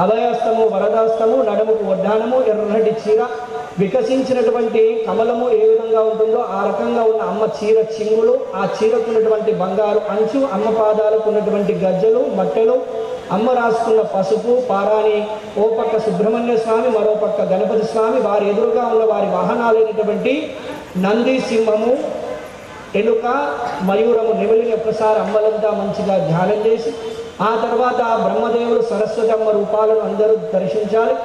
[SPEAKER 6] అభయహస్తము, వరదాస్తము, నడుముకు వడ్డానము, ఎర్రటి చీర, వికసించినటువంటి కమలము ఏ విధంగా ఉంటుందో ఆ రకంగా ఉన్న అమ్మ చీర చింగులు, ఆ చీరకున్నటువంటి బంగారు అంచు, అమ్మ పాదాలకు ఉన్నటువంటి గజ్జలు, మట్టెలు, అమ్మ రాసుకున్న పసుపు, పారాణి, ఓ పక్క సుబ్రహ్మణ్య స్వామి, మరో పక్క గణపతి స్వామి, వారి ఎదురుగా ఉన్న వారి వాహనాలైనటువంటి నంది, సింహము, ఎలుక, మయూరము, నెమలిని ఒక్కసారి అమ్మలంతా మంచిగా ధ్యానం చేసి ఆ తర్వాత బ్రహ్మదేవుడు, సరస్వతి అమ్మ రూపాలను అందరూ దర్శించాలి.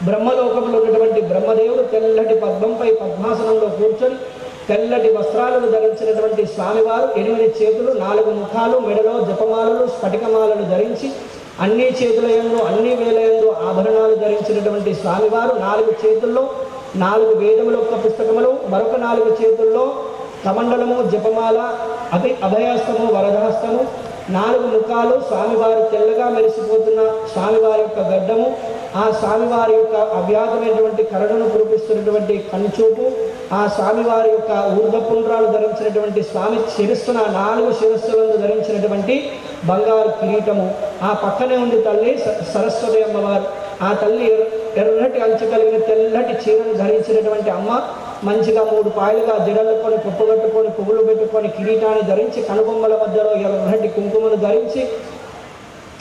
[SPEAKER 6] బ్రహ్మలోకంలో ఉన్నటువంటి బ్రహ్మదేవుడు తెల్లటి పద్మంపై పద్మాసనంలో కూర్చొని తెల్లటి వస్త్రాలను ధరించినటువంటి స్వామివారు 8 చేతులు, 4 ముఖాలు, మెడలో జపమాలలు, స్ఫటికమాలను ధరించి అన్ని చేతులయందు అన్ని వేలయందు ఆభరణాలు ధరించినటువంటి స్వామివారు 4 చేతుల్లో 4 వేదముల యొక్క పుస్తకములు, మరొక 4 చేతుల్లో కమండలము, జపమాల, అభయహస్తము, వరదహస్తము, 4 ముఖాలు, స్వామివారు తెల్లగా మెరిసిపోతున్న స్వామివారి యొక్క గడ్డము, ఆ స్వామివారి యొక్క అవ్యాధమైనటువంటి కరుణను కురిపిస్తున్నటువంటి కనుచూపు, ఆ స్వామివారి యొక్క ఊర్ధపుండ్రాలు ధరించినటువంటి స్వామి శిరస్సున 4 శిరస్సులను ధరించినటువంటి బంగారు కిరీటము, ఆ పక్కనే ఉంది తల్లి సరస్వతి అమ్మవారు. ఆ తల్లి ఎర్రటి అంచు కలిగిన తెల్లటి చీరను ధరించినటువంటి అమ్మ మంచిగా 3 పాయలుగా జడలుకొని కుప్పగట్టుకొని పువ్వులు పెట్టుకొని కిరీటాన్ని ధరించి కనుబొమ్మల మధ్యలో ఎర్రటి కుంకుమను ధరించి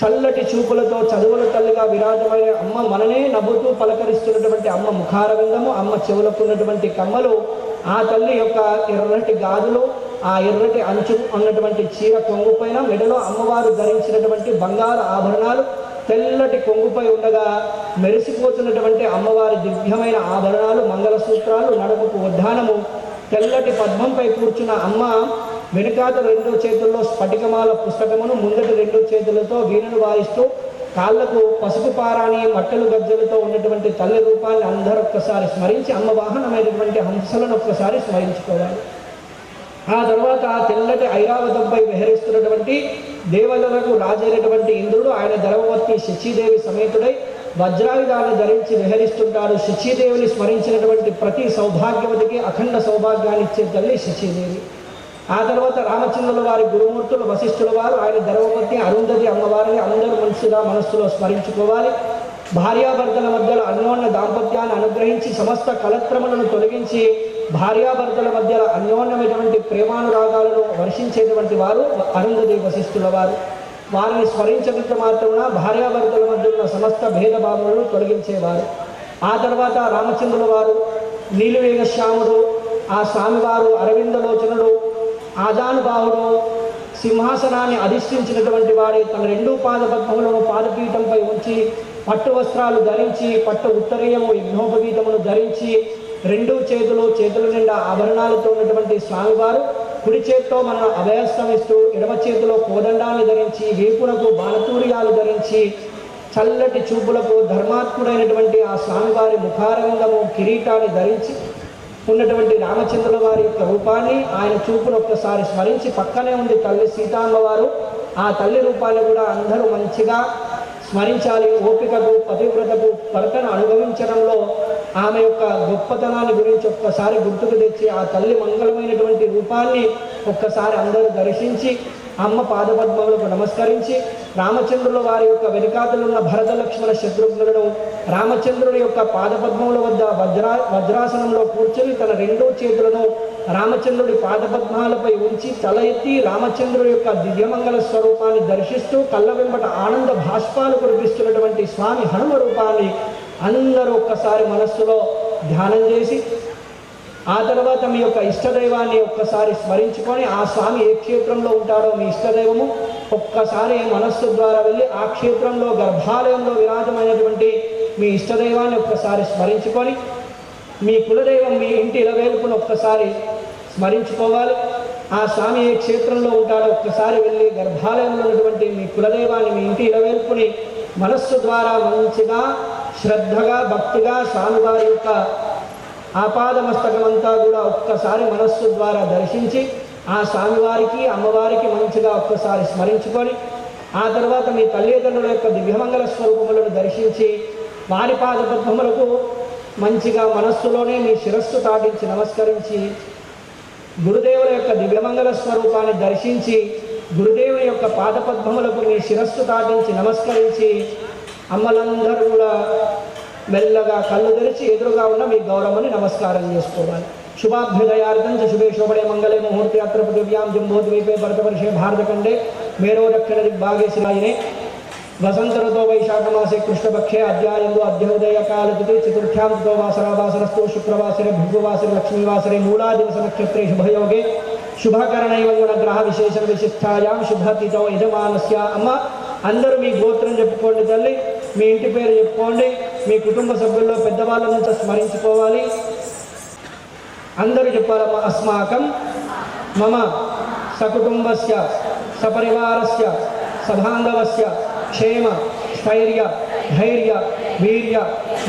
[SPEAKER 6] చల్లటి చూపులతో చదువుల తల్లిగా విరాజమైన అమ్మ మననే నవ్వుతూ పలకరిస్తున్నటువంటి అమ్మ ముఖారవిందము, అమ్మ చెవులకున్నటువంటి కమ్మలు, ఆ తల్లి యొక్క ఎర్రటి గాజులు, ఆ ఎర్రటి అంచు ఉన్నటువంటి చీర కొంగుపైన మెడలో అమ్మవారు ధరించినటువంటి బంగారు ఆభరణాలు తెల్లటి కొంగుపై ఉండగా మెరిసిపోతున్నటువంటి అమ్మవారి దివ్యమైన ఆభరణాలు, మంగళసూత్రాలు, నడుముకు ఉద్దానము, తెల్లటి పద్మంపై కూర్చున్న అమ్మ వెనుకాత 2 చేతుల్లో స్ఫటికమాల పుస్తకమును, ముందటి 2 చేతులతో వీణను వాయిస్తూ కాళ్లకు పసుపు పారాణి మట్టలు గజ్జలతో ఉన్నటువంటి తల్లి రూపాన్ని అందరూ ఒక్కసారి స్మరించి అమ్మ వాహనమైనటువంటి హంసలను ఒక్కసారి స్మరించుకోవాలి. ఆ తర్వాత తెల్లటి ఐరావతంపై విహరిస్తున్నటువంటి దేవతలకు రాజైనటువంటి ఇంద్రుడు, ఆయన ధర్మవతి శచీదేవి సమేతుడై వజ్రాయుధాన్ని ధరించి విహరిస్తుంటాడు. శచీదేవిని స్మరించినటువంటి ప్రతి సౌభాగ్యవతికి అఖండ సౌభాగ్యాన్ని ఇచ్చే తల్లి శచీదేవి. ఆ తర్వాత రామచంద్రుల వారి గురుమూర్తులు వశిష్ఠుల వారు, ఆయన ధర్మవతి అరుంధతి అమ్మవారిని అందరూ మనస్సులో స్మరించుకోవాలి. భార్యాభర్తల మధ్యలో అన్యోన్య దాంపత్యాన్ని అనుగ్రహించి సమస్త కలత్రములను తొలగించి భార్యాభర్తల మధ్యలో అన్యోన్యమైనటువంటి ప్రేమానురాగాలను వర్షించేటువంటి వారు అరుంధతి వశిష్ఠుల వారు. వారిని స్మరించినంత మాత్రమున భార్యాభర్తల మధ్య ఉన్న సమస్త భేదభావములను తొలగించేవారు. ఆ తర్వాత రామచంద్రుల వారు నీలివేగ శ్యాముడు, ఆ స్వామివారు అరవిందలోచనుడు, ఆజానుబాహుడు, సింహాసనాన్ని అధిష్ఠించినటువంటి వాడే తన 2 పాదపద్మములను పాదపీఠంపై ఉంచి పట్టు వస్త్రాలు ధరించి పట్టు ఉత్తరీయము యజ్ఞోపవీతమును ధరించి 2 చేతుల నిండా ఆభరణాలతో ఉన్నటువంటి స్వామివారు కుడి చేత్తో మన అభయస్తమిస్తూ ఎడమ చేతిలో కోదండాన్ని ధరించి వీపునకు బాణతూర్యాలు ధరించి చల్లటి చూపులకు ధర్మాత్ముడైనటువంటి ఆ స్వామివారి ముఖారవిందము కిరీటాన్ని ధరించి ఉన్నటువంటి రామచంద్రుల వారి యొక్క రూపాన్ని, ఆయన చూపును ఒక్కసారి స్మరించి పక్కనే ఉంది తల్లి సీతామ్మవారు. ఆ తల్లి రూపాన్ని కూడా అందరూ మంచిగా స్మరించాలి. ఓపికకు పతివ్రతకు భర్తను అనుభవించడంలో ఆమె యొక్క గొప్పతనాన్ని గురించి ఒక్కసారి గుర్తుకు తెచ్చి ఆ తల్లి మంగళమైనటువంటి రూపాన్ని ఒక్కసారి అందరూ దర్శించి అమ్మ పాదపద్మములకు నమస్కరించి రామచంద్రుల వారి యొక్క వెనుకాతలున్న భరత లక్ష్మణ శత్రుఘ్నులను రామచంద్రుడి యొక్క పాదపద్మముల వద్ద వజ్రాసనంలో కూర్చొని తన 2 చేతులను రామచంద్రుడి పాదపద్మాలపై ఉంచి తల ఎత్తి రామచంద్రుడి యొక్క దివ్యమంగళ స్వరూపాన్ని దర్శిస్తూ కళ్ళ వెంబట ఆనంద భాష్పాలు కురిపిస్తున్నటువంటి స్వామి హనుమ రూపాన్ని అందరూ ఒక్కసారి మనస్సులో ధ్యానం చేసి ఆ తర్వాత మీ యొక్క ఇష్టదైవాన్ని ఒక్కసారి స్మరించుకొని ఆ స్వామి ఏ క్షేత్రంలో ఉంటాడో మీ ఇష్టదైవము ఒక్కసారి మనస్సు ద్వారా వెళ్ళి ఆ క్షేత్రంలో గర్భాలయంలో విరాజమైనటువంటి మీ ఇష్టదైవాన్ని ఒక్కసారి స్మరించుకొని మీ కులదైవం మీ ఇంటి ఇలవేలుపును ఒక్కసారి స్మరించుకోవాలి. ఆ స్వామి ఏ క్షేత్రంలో ఉంటాడో ఒక్కసారి వెళ్ళి గర్భాలయంలో ఉన్నటువంటి మీ కులదైవాన్ని మీ ఇంటి ఇలవేల్పుని మనస్సు ద్వారా మంచిగా శ్రద్ధగా భక్తిగా స్వామివారి యొక్క ఆపాదమస్తకమంతా కూడా ఒక్కసారి మనస్సు ద్వారా దర్శించి ఆ స్వామివారికి అమ్మవారికి మంచిగా ఒక్కసారి స్మరించుకొని ఆ తర్వాత మీ తల్లిదండ్రుల యొక్క దివ్యమంగళ స్వరూపములను దర్శించి వారి పాదపద్మములకు మంచిగా మనస్సులోనే మీ శిరస్సు తాటించి నమస్కరించి గురుదేవుల యొక్క దివ్యమంగళ స్వరూపాన్ని దర్శించి గురుదేవుని యొక్క పాదపద్మములకు మీ శిరస్సు తాటించి నమస్కరించి అమ్మలందరూ కూడా మెల్లగా కళ్ళు తెరిచి ఎదురుగా ఉన్న మీ గౌరవని నమస్కారం చేసుకోవాలి. శుభాభ్యుదయార్థం చ శుభే శోభడే మంగళే ముహూర్తే అత్ర పృథివ్యాం జంబోద్వీపే భరతవర్షే భారతఖండే మేరో దక్షిణ దిగ్భాగే శిలాయినే వసంత ఋతో వైశాఖమాసే కృష్ణపక్షే అద్యాయందు అద్యోదయకాలతిథి చతుర్థ్యాం ఋతో వాసరావాసరస్తు శుక్రవాసరే భృగువాసరే లక్ష్మీవాసరే మూలాదివస నక్షత్రే శుభయోగే శుభకరణైవ గుణగ్రహ విశేషణ విశిష్టాయాం శుభతిథో యజమానస్య. అమ్మ అందరూ మీ గోత్రం చెప్పుకోండి తల్లి, మీ ఇంటి పేరు చెప్పుకోండి, మీ కుటుంబ సభ్యుల్లో పెద్దవాళ్ళ నుంచి స్మరించుకోవాలి. అందరూ చెప్పాలమ్మా. అస్మాకం మమ సకుటుంబస్య సపరివారస్య సబాంధవస్య క్షేమ స్థైర్య ధైర్య వీర్య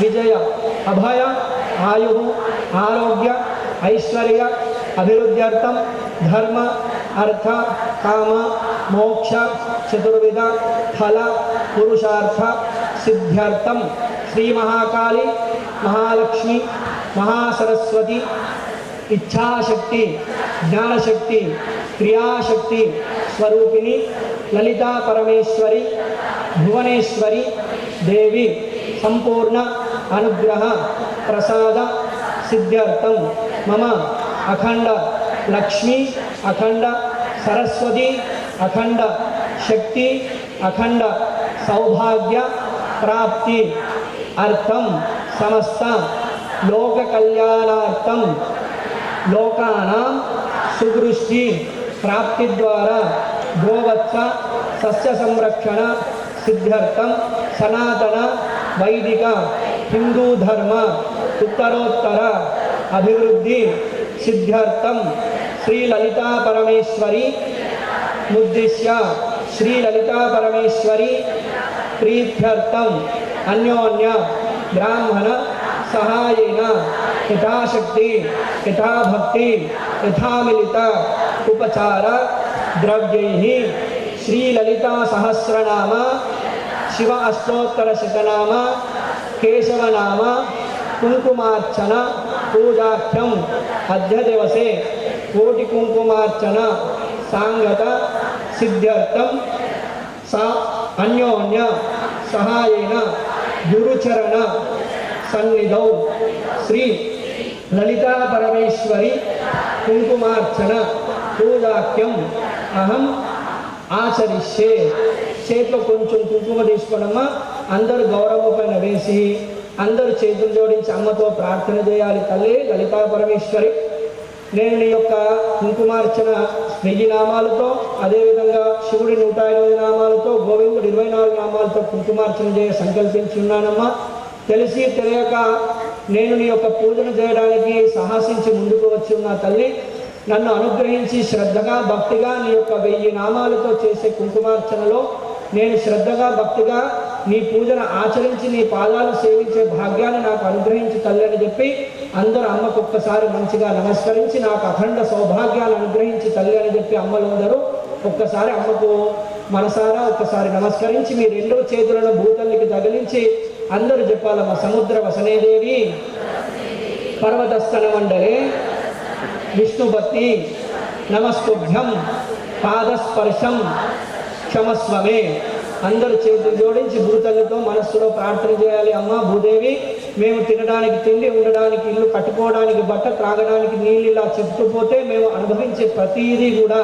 [SPEAKER 6] విజయ అభయ ఆయు ఆరోగ్య ఐశ్వర్య అభివృద్ధ్యర్థం ధర్మ అర్థ కామ మోక్ష చతుర్విధ ఫల పురుషార్థ సిద్ధ్యర్థం శ్రీ మహాకాళి మహాలక్ష్మి మహాసరస్వతి ఇచ్ఛాశక్తి జ్ఞానశక్తి క్రియాశక్తి స్వరూపిణి లలితా పరమేశ్వరి భువనేశ్వరి దేవి సంపూర్ణ అనుగ్రహ ప్రసాద సిద్ధ్యర్థం మమ అఖండ లక్ష్మి అఖండ సరస్వతి అఖండ శక్తి అఖండ సౌభాగ్య ప్రాప్తి అర్థం సమస్త లోక కళ్యాణార్థం లోకానాం సుదృష్టి ప్రాప్తి ద్వారా గోవత్స సస్య సంరక్షణ సిద్ధ్యర్థం సనాతన వైదిక హిందూ ధర్మ ఉత్తరోత్తర అభివృద్ధి సిద్ధ్యర్థం శ్రీ లలితా పరమేశ్వరి ముద్దిశ్య శ్రీ లలితా పరమేశ్వరి ప్రీత్యర్థం అన్యోన్య బ్రాహ్మణ సహాయేన యథాశక్తి యథాభక్తి యథామిలిత ఉపచార ద్రవ్యై శ్రీ లలితా సహస్రనామ శివ అష్టోత్తర శతనామ కేశవనామ కుంకుమార్చన పూజాఖ్యం అద్య దివసే కోటి కుంకుమార్చన సాంగత సిద్ధ్యర్థం సా అన్యోన్య సహాయేన గురుచరణ సన్నిధౌ శ్రీ లలితా పరమేశ్వరి కుంకుమార్చన పూజాఖ్యం అహం ఆచరిష్యే. చేతిలో కొంచెం కుంకుమ తీసుకోవడమ్మా, అందరూ గౌరవం పైన వేసి అందరూ చేతులు జోడించి అమ్మతో ప్రార్థన చేయాలి. తల్లి లలితా పరమేశ్వరి, నేను నీ యొక్క కుంకుమార్చన 1000 నామాలతో, అదేవిధంగా శివుడి 108 నామాలతో, గోవిందుడు 24 నామాలతో కుంకుమార్చన చేయ సంకల్పించి ఉన్నానమ్మా. తెలిసి తెలియక నేను నీ యొక్క పూజను చేయడానికి సాహసించి ముందుకు వచ్చి ఉన్న తల్లి, నన్ను అనుగ్రహించి శ్రద్ధగా భక్తిగా నీ యొక్క 1000 నామాలతో చేసే కుంకుమార్చనలో నేను శ్రద్ధగా భక్తిగా నీ పూజను ఆచరించి నీ పాదాలు సేవించే భాగ్యాన్ని నాకు అనుగ్రహించి తల్లి అని చెప్పి అందరూ అమ్మకు ఒక్కసారి మంచిగా నమస్కరించి నాకు అఖండ సౌభాగ్యాన్ని అనుగ్రహించి తల్లి అని చెప్పి అమ్మలందరూ ఒక్కసారి అమ్మకు మనసారా ఒక్కసారి నమస్కరించి మీ 2 చేతులను భూతల్లికి తగిలించి అందరూ చెప్పాలమ్మ. సముద్ర వసనేదేవి పర్వతస్థన మండలే విష్ణుపత్ని నమస్తుభ్యం పాదస్పర్శం క్షమస్వమే. అందరూ చేతులు జోడించి భూతల్లితో మనస్సులో ప్రార్థన చేయాలి. అమ్మ భూదేవి, మేము తినడానికి తిండి, ఉండడానికి ఇల్లు, కట్టుకోవడానికి బట్ట, త్రాగడానికి నీళ్ళు ఇలా చెప్పుకుపోతే మేము అనుభవించే ప్రతిదీ కూడా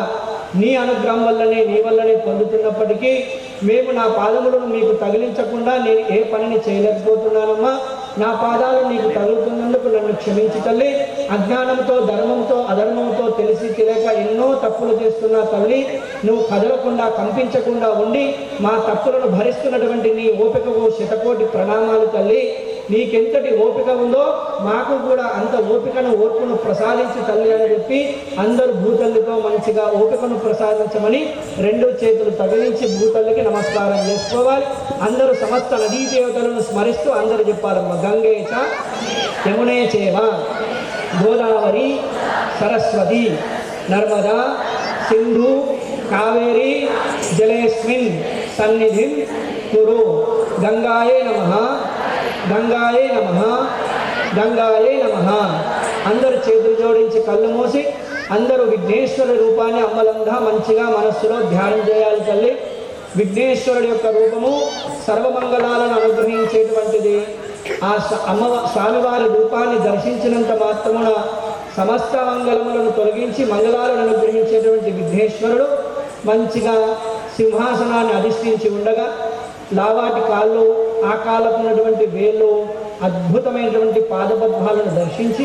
[SPEAKER 6] నీ అనుగ్రహం వల్లనే నీ వల్లనే పొందుతున్నప్పటికీ మేము నా పాదములను మీకు తగిలించకుండా నేను ఏ పనిని చేయలేకపోతున్నానమ్మా. నా పాదాలు నీకు తగులుతున్నందుకు నన్ను క్షమించి తల్లి. అజ్ఞానంతో ధర్మంతో అధర్మంతో తెలిసి తెలియక ఎన్నో తప్పులు చేస్తున్నా తల్లి, నువ్వు కదలకుండా కంపించకుండా ఉండి మా తప్పులను భరిస్తున్నటువంటి నీ ఓపికకు శతకోటి ప్రణామాలు తల్లి. నీకెంతటి ఓపిక ఉందో మాకు కూడా అంత ఓపికను ఓర్పును ప్రసాదించి తల్లి అని చెప్పి అందరూ భూతల్లితో మంచిగా ఓపికను ప్రసాదించమని 2 చేతులు తగిలించి భూతల్లికి నమస్కారం చేసుకోవాలి. అందరూ సమస్త నదీ దేవతలను స్మరిస్తూ అందరూ చెప్పాలమ్మ. గంగే చ యమునే చేవ గోదావరి సరస్వతి నర్మదా సింధు కావేరి జలేస్మిన్ సన్నిధిం కురు. గంగాయే నమః గంగాయే నమః గంగాయే నమః. అందరూ చేతులు జోడించి కళ్ళు మూసి అందరూ విఘ్నేశ్వరుడి రూపాన్ని అమ్మలంగా మంచిగా మనస్సులో ధ్యానం చేయాలి తల్లి. విఘ్నేశ్వరుడి యొక్క రూపము సర్వమంగళాలను అనుగ్రహించేటువంటిది. ఆ స్వామివారి రూపాన్ని దర్శించినంత మాత్రమున సమస్త మంగళములను తొలగించి మంగళాలను అనుగ్రహించేటువంటి విఘ్నేశ్వరుడు మంచిగా సింహాసనాన్ని అధిష్ఠించి ఉండగా లావాటి కాళ్ళు, ఆ కాళ్ళకు ఉన్నటువంటి వేళ్ళు, అద్భుతమైనటువంటి పాదపద్మాలను దర్శించి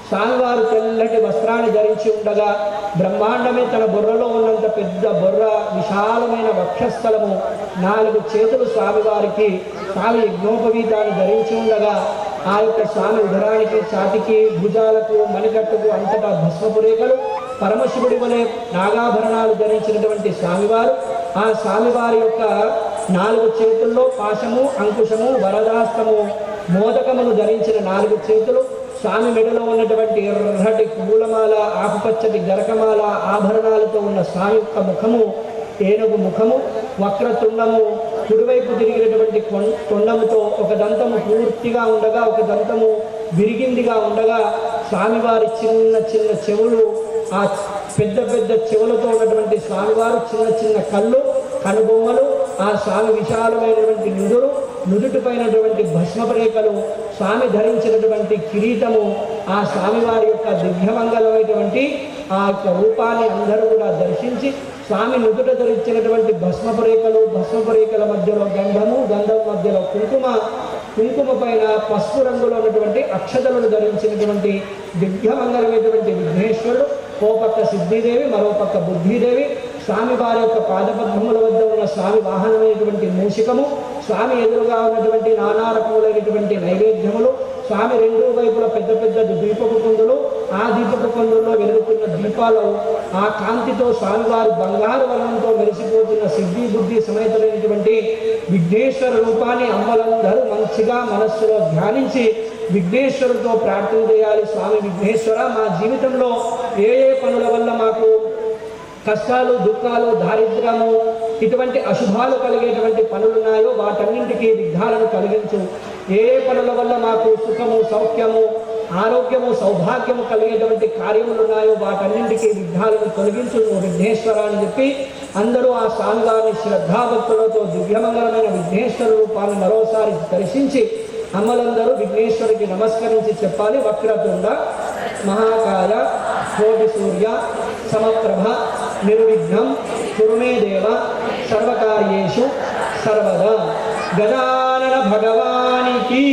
[SPEAKER 6] స్వామివారు తెల్లటి వస్త్రాన్ని ధరించి ఉండగా బ్రహ్మాండమే తన బొర్రలో ఉన్నంత పెద్ద బొర్ర, విశాలమైన వక్షస్థలము, 4 చేతులు స్వామివారికి స్వామి యజ్ఞోపవీతాన్ని ధరించి ఉండగా ఆ యొక్క స్వామి ఉదరానికి, ఛాతికి, భుజాలకు, మణికట్టుకు అంతటా భస్మపురేఖలు, పరమశివుడి వలె నాగాభరణాలు ధరించినటువంటి స్వామివారు ఆ స్వామివారి యొక్క 4 చేతుల్లో పాశము, అంకుశము, వరదాస్తము, మోదకమును ధరించిన 4 చేతులు, స్వామి మెడలో ఉన్నటువంటి ఎర్రటి పూలమాల, ఆకుపచ్చటి గరకమాల ఆభరణాలతో ఉన్న స్వామి యొక్క ముఖము ఏనుగు ముఖము, వక్రతుండము, కుడివైపు తిరిగినటువంటి కొండముతో ఒక దంతము పూర్తిగా ఉండగా ఒక దంతము విరిగిందిగా ఉండగా స్వామివారి చిన్న చిన్న చెవులు, ఆ పెద్ద పెద్ద చెవులతో ఉన్నటువంటి స్వామివారు చిన్న చిన్న కళ్ళు, కనుబొమ్మలు, ఆ స్వామి విశాలమైనటువంటి నుదుటిపైనటువంటి భస్మరేఖలు, స్వామి ధరించినటువంటి కిరీటము, ఆ స్వామివారి యొక్క దివ్యమంగళమైనటువంటి ఆ యొక్క రూపాన్ని అందరూ కూడా దర్శించి స్వామి నుదుట ధరించినటువంటి భస్మరేఖల మధ్యలో గంధము, గంధం మధ్యలో కుంకుమ పైన పసుపు రంగులో ఉన్నటువంటి అక్షతలను ధరించినటువంటి దివ్యమంగళమైనటువంటి విఘ్నేశ్వరుడు, ఓ పక్క సిద్ధిదేవి, మరో పక్క బుద్ధిదేవి, స్వామి వారి యొక్క పాదపద్మముల వద్ద ఉన్న స్వామి వాహనమైనటువంటి మూషికము, స్వామి ఎదురుగా ఉన్నటువంటి నానా రకములైనటువంటి నైవేద్యములు, స్వామి 2 వైపుల పెద్ద పెద్ద దీపపు కుందులు, ఆ దీపపు కుందుల్లో వెలుగుతున్న దీపాలు, ఆ కాంతితో స్వామివారి బంగారు వర్ణంతో మెరిసిపోతున్న సిద్ధి బుద్ధి సమేతమైనటువంటి విఘ్నేశ్వర రూపాన్ని అమ్మలందరూ మంచిగా మనస్సులో ధ్యానించి విఘ్నేశ్వరుడితో ప్రార్థన చేయాలి. స్వామి విఘ్నేశ్వర, మా జీవితంలో ఏ పనుల వల్ల మాకు కష్టాలు, దుఃఖాలు, దారిద్ర్యము, ఇటువంటి అశుభాలు కలిగేటువంటి పనులున్నాయో వాటన్నింటికీ విఘ్నాలను కలిగించు. ఏ పనుల వల్ల మాకు సుఖము, సౌఖ్యము, ఆరోగ్యము, సౌభాగ్యము కలిగేటువంటి కార్యములు ఉన్నాయో వాటన్నింటికీ విఘ్నాలను తొలగించు విఘ్నేశ్వర అని చెప్పి అందరూ ఆ స్వామివారిని శ్రద్ధాభక్తులతో దివ్యమంగళమైన విఘ్నేశ్వర రూపాన్ని మరోసారి దర్శించి అమ్మలందరూ విఘ్నేశ్వరికి నమస్కరించి చెప్పాలి. వక్రతుండ మహాకాయ కోటి సూర్య సమప్రభ నిర్విఘ్నం కురుమే దేవ సర్వకార్యేషు సర్వదా. గజానన భగవానికి.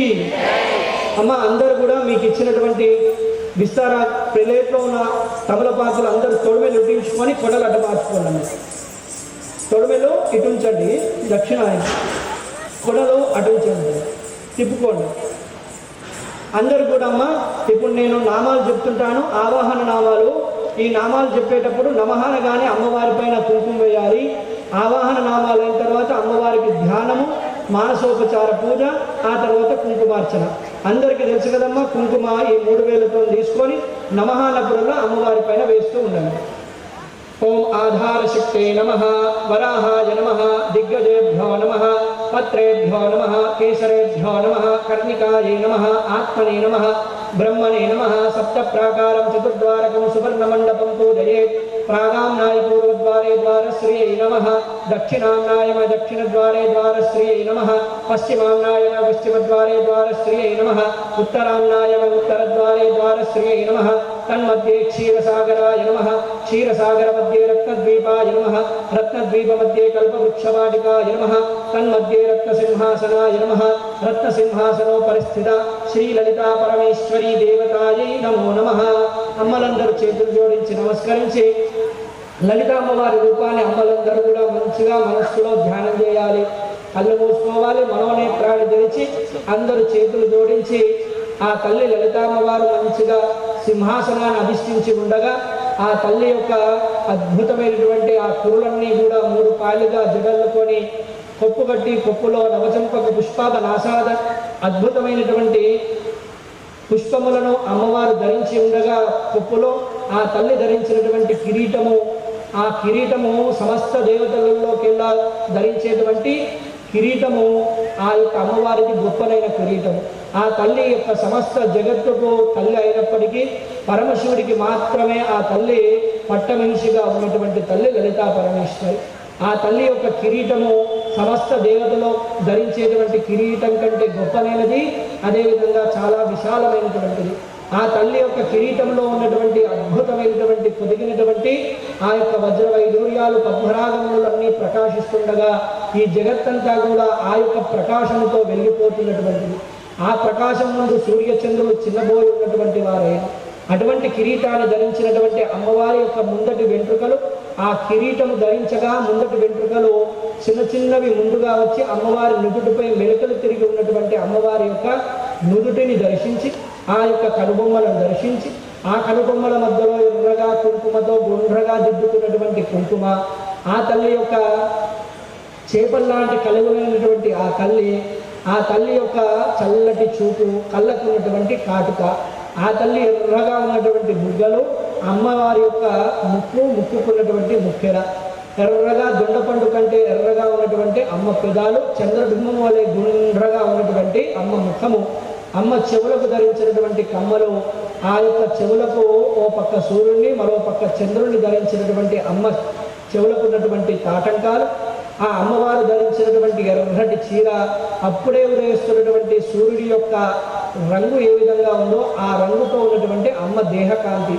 [SPEAKER 6] అమ్మ అందరూ కూడా మీకు ఇచ్చినటువంటి విస్తార ప్లేట్లో ఉన్న తమలపాకులు అందరూ తొడిమెలు ఉట్టించుకొని కొడలు అడ్డ మార్చుకోండి. తొడిమెలు ఇటు ఉంచండి, దక్షిణాయన కొడలు అటు ఉంచండి, తిప్పుకోండి. అందరూ కూడా అమ్మ ఇప్పుడు నేను నామాలు చెప్తుంటాను, ఆవాహన నామాలు. ఈ నామాలు చెప్పేటప్పుడు నమహానగానే అమ్మవారి పైన కుంకుమ వేయాలి. ఆవాహన నామాలు అయిన తర్వాత అమ్మవారికి ధ్యానము, మానసోపచార పూజ, ఆ తర్వాత కుంకుమార్చన. అందరికీ తెలుసు కదమ్మా, కుంకుమ ఈ 3 వేలతో తీసుకొని నమహానపురంలో అమ్మవారి పైన వేస్తూ ఉండండి. ఓం ఆధారశక్తే నమః, వరాహాయ నమః, దిగ్గజేభ్యో నమః, పత్రేభ్యో నమః, కేసరేభ్యో నమః, కర్ణికాయే నమః, ఆత్మనే నమః, బ్రహ్మణే నమః. సప్తప్రాకారం చతుర్ద్వారకం సువర్ణమండపం పూజయేత్. ప్రాగామ్నాయ పూర్వద్వారే ద్వారశ్రియై నమః, దక్షిణామ్నాయ దక్షిణద్వారే ద్వారశ్రియై నమః, పశ్చిమామ్నాయ పశ్చిమద్వారే ద్వారశ్రియై నమః, ఉత్తరామ్నాయ ఉత్తరద్వారే ద్వారశ్రియై నమః. తన్मध्ये క్షీరసాగరాయ నమః, క్షీరసాగర మధ్యే రత్నద్వీపాయ నమః, రత్నద్వీప మధ్యే కల్పవృక్షవాటికాయ నమః. తన్मध्ये రత్నసింహాసనాయ నమః, రత్నసింహాసనోపరిస్థిత శ్రీలలితా పరమేశ్వరీ దేవతాయై నమో నమః. అమ్మలందరూ చేతులు జోడించి నమస్కరించి లలితా అమ్మవారి రూపాన్ని అమ్మలందరూ కూడా మంచిగా మనస్సులో ధ్యానం చేయాలి. కళ్ళు మూసుకోవాలి, మనోనేత్రాన్ని తెరిచి అందరూ చేతులు జోడించి ఆ తల్లి లలితామ్మవారు మంచిగా సింహాసనాన్ని అధిష్ఠించి ఉండగా ఆ తల్లి యొక్క అద్భుతమైనటువంటి ఆ కురులన్నీ కూడా 3 పాలుగా జడల్లుకొని కొప్పు కట్టి కొప్పులో నవచంపక పుష్పాద నాసాద అద్భుతమైనటువంటి పుష్పములను అమ్మవారు ధరించి ఉండగా కొప్పులో ఆ తల్లి ధరించినటువంటి కిరీటము, ఆ కిరీటము సమస్త దేవతలలోకెల్లా ధరించేటువంటి కిరీటము ఆ యొక్క అమ్మవారికి గొప్పనైన కిరీటము. ఆ తల్లి యొక్క సమస్త జగత్తుకు తల్లి అయినప్పటికీ పరమశివుడికి మాత్రమే ఆ తల్లి పట్టమనిషిగా ఉన్నటువంటి తల్లి లలితా పరమేశ్వరి. ఆ తల్లి యొక్క కిరీటము సమస్త దేవతలో ధరించేటువంటి కిరీటం కంటే గొప్పనైనది, అదేవిధంగా చాలా విశాలమైనటువంటిది. ఆ తల్లి యొక్క కిరీటంలో ఉన్నటువంటి అద్భుతమైనటువంటి పొదిగినటువంటి ఆ యొక్క వజ్ర వైడూర్యాలు పద్మరాగములన్నీ ప్రకాశిస్తుండగా ఈ జగత్తంతా కూడా ఆ యొక్క ప్రకాశంతో వెలిగిపోతున్నటువంటిది. ఆ ప్రకాశం ముందు సూర్యచంద్రులు చిన్నబోయి ఉన్నటువంటి వారే. అటువంటి కిరీటాన్ని ధరించినటువంటి అమ్మవారి యొక్క ముందటి వెంట్రుకలు, ఆ కిరీటము ధరించగా ముందటి వెంట్రుకలు చిన్న చిన్నవి ముందుగా వచ్చి అమ్మవారి నుదుటిపై మెలకలు తిరిగి ఉన్నటువంటి అమ్మవారి యొక్క నుదుటిని దర్శించి ఆ యొక్క కనుబొమ్మలను దర్శించి ఆ కనుబొమ్మల మధ్యలో ఎర్రగా కుంకుమతో గుండ్రగా దిద్దుకున్నటువంటి కుంకుమ, ఆ తల్లి యొక్క చేపల్లాంటి కలుగునటువంటి ఆ తల్లి యొక్క చల్లటి చూపు, కళ్ళకు ఉన్నటువంటి కాటుక, ఆ తల్లి ఎర్రగా ఉన్నటువంటి బుగ్గలు, అమ్మవారి యొక్క ముక్కుకున్నటువంటి ముక్కెర, ఎర్రగా దొండపండు కంటే ఎర్రగా ఉన్నటువంటి అమ్మ పెదాలు, చంద్రబింబం వలె గుండ్రగా ఉన్నటువంటి అమ్మ ముఖము, అమ్మ చెవులకు ధరించినటువంటి కమ్మలు, ఆ యొక్క చెవులకు ఓ పక్క సూర్యుడిని మరో పక్క చంద్రుడిని ధరించినటువంటి అమ్మ చెవులకు ఉన్నటువంటి తాటంకాలు, ఆ అమ్మవారు ధరించినటువంటి ఎర్రటి చీర, అప్పుడే ఉదయిస్తున్నటువంటి సూర్యుడి యొక్క రంగు ఏ విధంగా ఉందో ఆ రంగుతో ఉన్నటువంటి అమ్మ దేహకాంతి,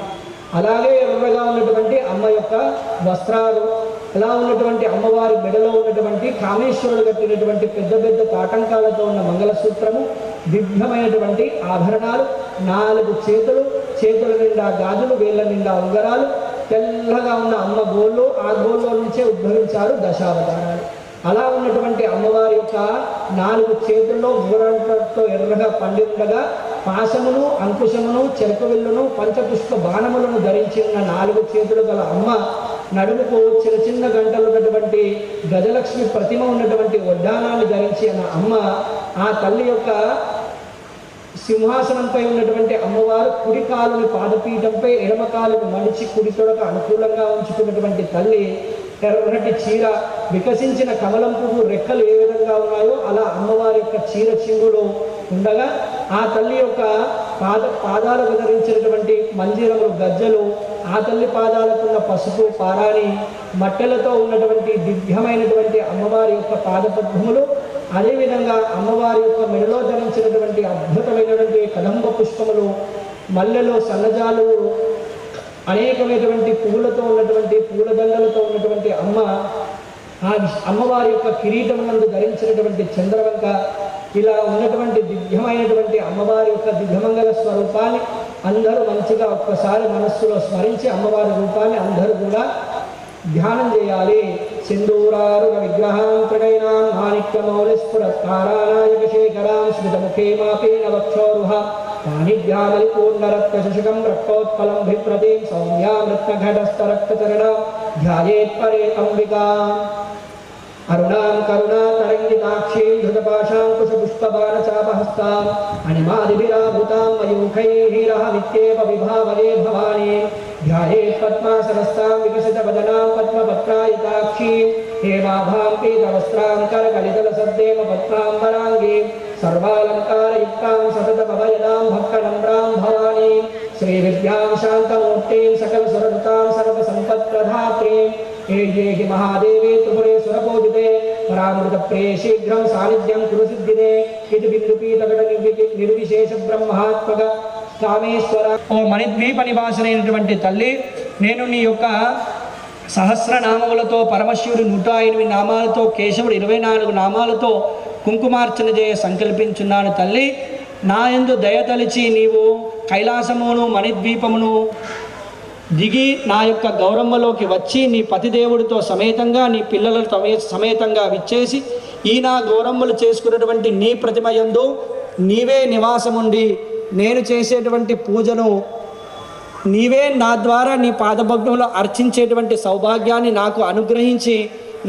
[SPEAKER 6] అలాగే ఎర్రగా ఉన్నటువంటి అమ్మ యొక్క వస్త్రాలు, అలా ఉన్నటువంటి అమ్మవారి మెడలో ఉన్నటువంటి కామేశ్వరుడు కట్టినటువంటి పెద్ద పెద్ద తాటంకాలతో ఉన్న మంగళసూత్రము, దివ్యమైనటువంటి ఆభరణాలు, 4 చేతుల నిండా గాజులు, వేళ్ల నిండా ఉంగరాలు, తెల్లగా ఉన్న అమ్మ గోళ్ళు, ఆ గోళ్ళ నుంచే ఉద్భవించారు దశావతారాలు. అలా ఉన్నటువంటి అమ్మవారి యొక్క 4 చేతుల్లో మూడంతో ఎర్రగా పండి ఉండగా, పాశమును, అంకుశమును, చెరకు విల్లును, పంచపుష్ప బాణములను ధరించి ఉన్న 4 చేతులు గల అమ్మ నడుముకు చిన్న గంటలు ఉన్నటువంటి గజలక్ష్మి ప్రతిమ ఉన్నటువంటి వడ్డానాన్ని ధరించి ఉన్న అమ్మ, ఆ తల్లి యొక్క సింహాసనంపై ఉన్నటువంటి అమ్మవారు కుడి కాలుని పాదపీఠంపై, ఎడమ కాలును మడిచి కుడి తొడక అనుకూలంగా ఉంచుకున్నటువంటి తల్లి, ఎర్రటి చీర, వికసించిన కమలం పువ్వు రెక్కలు ఏ విధంగా ఉన్నాయో అలా అమ్మవారి యొక్క చీర చింగులు ఉండగా, ఆ తల్లి యొక్క పాదాలకు ధరించినటువంటి మంజీరములు, గజ్జలు, ఆ తల్లి పాదాలకున్న పసుపు పారాణి, మట్టెలతో ఉన్నటువంటి దివ్యమైనటువంటి అమ్మవారి యొక్క పాదపద్మములు, అదేవిధంగా అమ్మవారి యొక్క మెడలో ధరించినటువంటి అద్భుతమైనటువంటి కదంబ పుష్పములు, మల్లెలు, సన్నజాలు, అనేకమైనటువంటి పువ్వులతో ఉన్నటువంటి పూలదండలతో ఉన్నటువంటి అమ్మ, ఆ అమ్మవారి యొక్క కిరీటమునందు ధరించినటువంటి చంద్రవంక, ఇలా ఉన్నటువంటి దివ్యమైనటువంటి అమ్మవారి యొక్క దివ్యమంగళ స్వరూపాన్ని అందరూ మంచిగా ఒక్కసారి మనస్సులో స్మరించి అమ్మవారి రూపాన్ని అందరూ కూడా ధ్యానం చేయాలి. సింధూరారుణ విగ్రహాం త్రినయనాం మాణిక్యమౌలిస్ఫురత్కారానాయక శేఖరాం స్మితముఖే మాపేన వక్షోరుహ పాణిభ్యామలిపూర్ణరక్తశుషకం రక్తోత్పలం భిప్రతీం సౌమ్యాం రత్నఘటస్థరక్తచరణాం ధ్యాయేత్ పరే అంబికాం. అరుణాం కరుణాతరంగితాక్షీం ధృతపాశాంకుశపుష్పబాణచాపహస్తాం అణిమాదిభిరావృతాం మయూఖైరహమిత్యేవ విభావనే భవానీ. ధ్యాయేత్ పద్మాసనస్తాం వికసితవదనాం పద్మపత్రాయితాక్షీం హేమాభాం పీతవస్త్రాం కరకలితలసద్దేవ పద్మాంబరాంగీం సర్వాలంకారయుక్తాం సతతమభయదాం భక్తనమ్రాం భవానీ. శ్రీవిద్యాం శాంతమూర్తిం సకలసురనుతాం సర్వసంపత్ప్రదాత్రీం ఏహి మహాదేవే త్రిపురే సురపూజితే పరామృత ప్రియ శీఘ్రం సాన్నిధ్యం కురు సిద్ధిదే ఇది బిందుపీతగడ నిర్విశేష బ్రహ్మాత్మక కామేశ్వర. ఓ మణిద్వీప నివాసనైనటువంటి తల్లి, నేను నీ యొక్క సహస్రనామములతో, పరమశివుడు 108 నామాలతో, కేశవుడు 24 నామాలతో కుంకుమార్చన చేయ సంకల్పించున్నాను తల్లి. నా యందు దయతలిచి నీవు కైలాసమును మణిద్వీపమును దిగి నా యొక్క గౌరమ్మలోకి వచ్చి నీ పతిదేవుడితో సమేతంగా, నీ పిల్లలతో సమేతంగా విచ్చేసి ఈ నా గౌరమ్మలు చేసుకున్నటువంటి నీ ప్రతిమ యందు నీవే నివాసముండి నేను చేసేటువంటి పూజను నీవే నా ద్వారా నీ పాదభగ్నంలో అర్చించేటువంటి సౌభాగ్యాన్ని నాకు అనుగ్రహించి